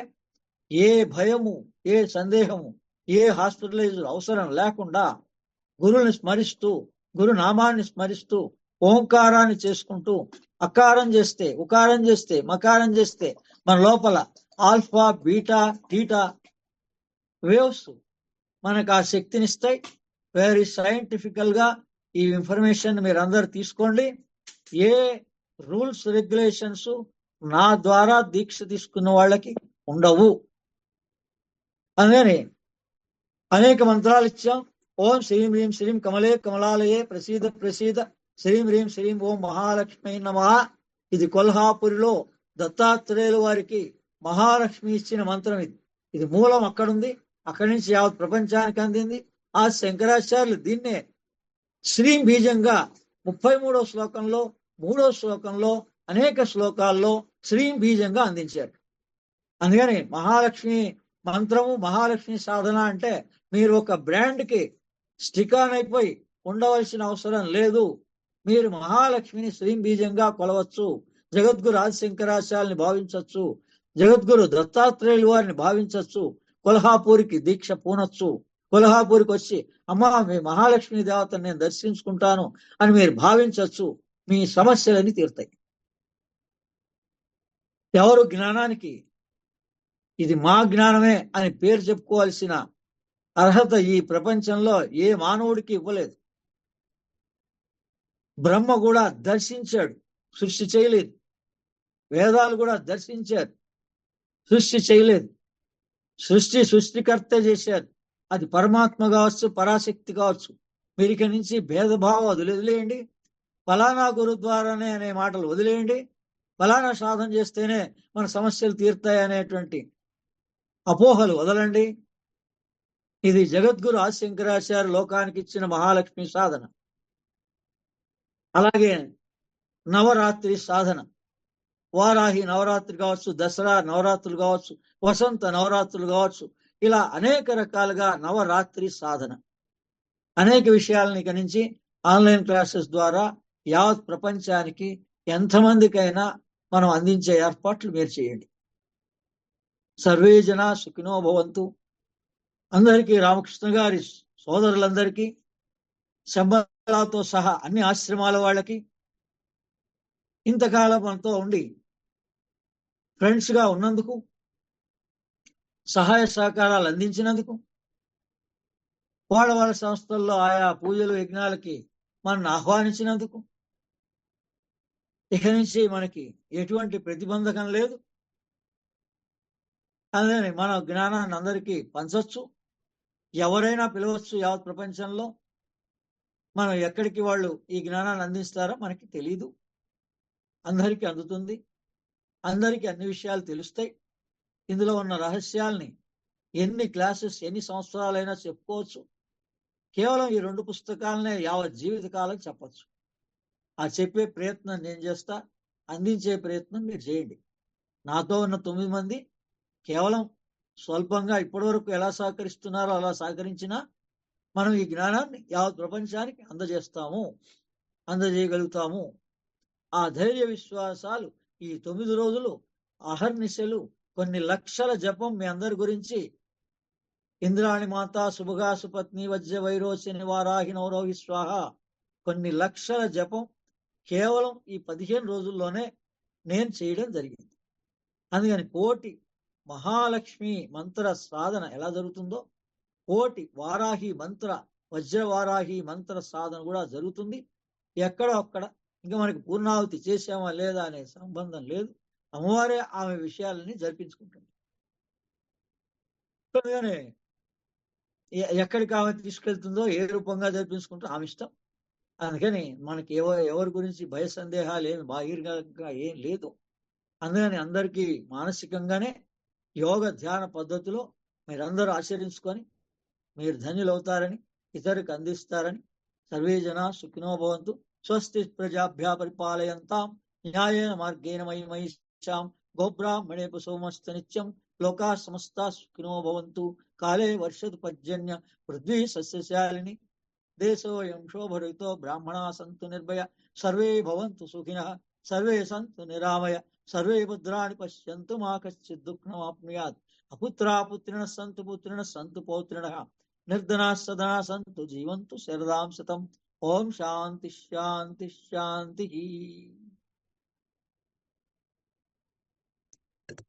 ఏ భయము, ఏ సందేహము, ఏ హాస్పిటలైజ్ అవసరం లేకుండా గురువుని స్మరిస్తూ, గురు నామాన్ని స్మరిస్తూ, ఓంకారాన్ని చేసుకుంటూ, అకారం చేస్తే, ఉకారం చేస్తే, మకారం చేస్తే మన లోపల ఆల్ఫా, బీటా, టీటా వేవ్స్ మనకు ఆ శక్తినిస్తాయి. వెరీ సైంటిఫికల్ గా ఈ ఇన్ఫర్మేషన్ మీరు అందరు తీసుకోండి. ఏ రూల్స్ రెగ్యులేషన్స్ నా ద్వారా దీక్ష తీసుకున్న వాళ్ళకి ఉండవు. అందుకని అనేక మంత్రాలు ఇచ్చాం. ఓం శ్రీం హ్రీం శ్రీం కమలే కమలాలయే ప్రసీద ప్రసీద శ్రీం హ్రీం శ్రీం ఓం మహాలక్ష్మి నమః. ఇది కొల్హాపురిలో దత్తాత్రేయుల వారికి మహాలక్ష్మి ఇచ్చిన మంత్రం. ఇది మూలం అక్కడుంది, అక్కడి నుంచి యావత్ ప్రపంచానికి అందింది. ఆ శంకరాచార్యులు దీన్నే శ్రీం బీజంగా 33వ శ్లోకంలో, 3వ శ్లోకంలో, అనేక శ్లోకాల్లో శ్రీం బీజంగా అందించారు. అందుకని మహాలక్ష్మి మంత్రము, మహాలక్ష్మి సాధన అంటే మీరు ఒక బ్రాండ్కి స్టిక్ ఆన్ అయిపోయి ఉండవలసిన అవసరం లేదు. మీరు మహాలక్ష్మిని శ్రీం బీజంగా కొలవచ్చు. జగద్గురు ఆదిశంకరాచార్యుల్ని భావించవచ్చు, జగద్గురు దత్తాత్రేయులు వారిని భావించవచ్చు, కొల్హాపూర్కి దీక్ష పూనొచ్చు, కొల్హాపూర్కి వచ్చి అమ్మా మీ మహాలక్ష్మి దేవతను నేను దర్శించుకుంటాను అని మీరు భావించవచ్చు. మీ సమస్యలన్నీ తీరుతాయి. ఎవరు జ్ఞానానికి ఇది మా జ్ఞానమే అని పేరు చెప్పుకోవాల్సిన అర్హత ఈ ప్రపంచంలో ఏ మానవుడికి ఇవ్వలేదు. బ్రహ్మ కూడా దర్శించాడు, సృష్టి చేయలేదు. వేదాలు కూడా దర్శించారు, సృష్టి చేయలేదు. సృష్టికర్త చేశారు. అది పరమాత్మ కావచ్చు, పరాశక్తి కావచ్చు. మీరు ఇక నుంచి భేదభావం వదిలేయండి. ఫలానా గురు ద్వారానే అనే మాటలు వదిలేయండి. ఫలానా సాధన చేస్తేనే మన సమస్యలు తీరుతాయి అనేటువంటి అపోహలు వదలండి. ఇది జగద్గురు ఆదిశంకరాచార్య లోకానికి ఇచ్చిన మహాలక్ష్మి సాధన. అలాగే నవరాత్రి సాధన, వారాహి నవరాత్రి కావచ్చు, దసరా నవరాత్రులు కావచ్చు, వసంత నవరాత్రులు కావచ్చు, ఇలా అనేక రకాలుగా నవరాత్రి సాధన. అనేక విషయాలను ఇక నుంచి ఆన్లైన్ క్లాసెస్ ద్వారా యావత్ ప్రపంచానికి ఎంతమందికైనా మనం అందించే ఏర్పాట్లు మీరు చేయండి. సర్వే జన సుఖినో భవంతు. అందరికీ, రామకృష్ణ గారి సోదరులందరికీ, శంబలాతో సహా అన్ని ఆశ్రమాల వాళ్ళకి, ఇంతకాలం మనతో ఉండి ఫ్రెండ్స్ గా ఉన్నందుకు, సహాయ సహకారాలు అందించినందుకు, వాళ్ళ సంస్థల్లో ఆయా పూజలు యజ్ఞాలకి మనల్ని ఆహ్వానించినందుకు, ఇక నుంచి మనకి ఎటువంటి ప్రతిబంధకం లేదు. అందుకని మన జ్ఞానాన్ని అందరికీ పంచవచ్చు. ఎవరైనా పిలవచ్చు. యావత్ ప్రపంచంలో మనం ఎక్కడికి వాళ్ళు ఈ జ్ఞానాన్ని అందిస్తారో మనకి తెలీదు. అందరికీ అందుతుంది. అందరికీ అన్ని విషయాలు తెలుస్తాయి. ఇందులో ఉన్న రహస్యాల్ని ఎన్ని క్లాసెస్, ఎన్ని సంవత్సరాలైనా చెప్పుకోవచ్చు. కేవలం ఈ 2 పుస్తకాలనే యావత్ జీవితకాలం చెప్పచ్చు. ఆ చెప్పే ప్రయత్నం నేను చేస్తా, అందించే ప్రయత్నం మీరు చేయండి. నాతో ఉన్న 9 మంది కేవలం స్వల్పంగా ఇప్పటి వరకు ఎలా సహకరిస్తున్నారో అలా సహకరించినా మనం ఈ జ్ఞానాన్ని యావత్ ప్రపంచానికి అందజేయగలుగుతాము. ఆ ధైర్య విశ్వాసాలు ఈ 9 రోజులు అహర్నిశలు కొన్ని లక్షల జపం మీ అందరి గురించి ఇంద్రాణి మాత శుభగా సుపత్ని వజ్ర వైరోచిని వారాహి నవరోహి స్వాహ కొన్ని లక్షల జపం కేవలం ఈ 15 రోజుల్లోనే నేను చేయడం జరిగింది. అందుకని కోటి మహాలక్ష్మి మంత్ర సాధన ఎలా జరుగుతుందో కోటి వారాహి మంత్ర వజ్ర వారాహి మంత్ర సాధన కూడా జరుగుతుంది. ఎక్కడో అక్కడ ఇంకా మనకి పూర్ణాహుతి చేసామా లేదా అనే సంబంధం లేదు. అమ్మవారే ఆమె విషయాలని జరిపించుకుంటుంది. అందుకనే ఎక్కడికి ఆమె తీసుకెళ్తుందో ఏ రూపంగా జరిపించుకుంటూ ఆమె ఇష్టం. అందుకని మనకి ఎవరి గురించి భయ సందేహాలు ఏమి బాహిరంగా ఏం లేదు. అందుకని అందరికీ మానసికంగానే యోగ ధ్యాన పద్ధతిలో మీరందరూ ఆచరించుకొని మీరు ధన్యులవుతారని, ఇతరులకు అందిస్తారని, సర్వే జన సుఖినో భవంతు. స్వస్తి ప్రజాభ్యా పరిపాలయంతాం న్యాయేన మార్గేణ మహిషాం గోబ్రాహ్మణేపు సోమస్త నిత్యం లోకా సమస్తా సుఖినో భవంతు. కాలే వర్షతు పర్జన్య పృథ్వీ సస్యశాలిని దేశోయం శోభరితో బ్రాహ్మణా సంతు నిర్భయ సర్వే భవంతు సుఖినః సర్వే సంతు నిరామయ సర్వే భద్రాణి పశ్యంతు మా కశ్చిద్ దుఃఖమాప్నుయాత్. అపుత్రాపుత్రిణ సంతు పౌత్రిణః నిర్ధనా సదనా సంతు జీవంతు శరదాం శతం. ఓం శాంతి శాంతి శాంతి.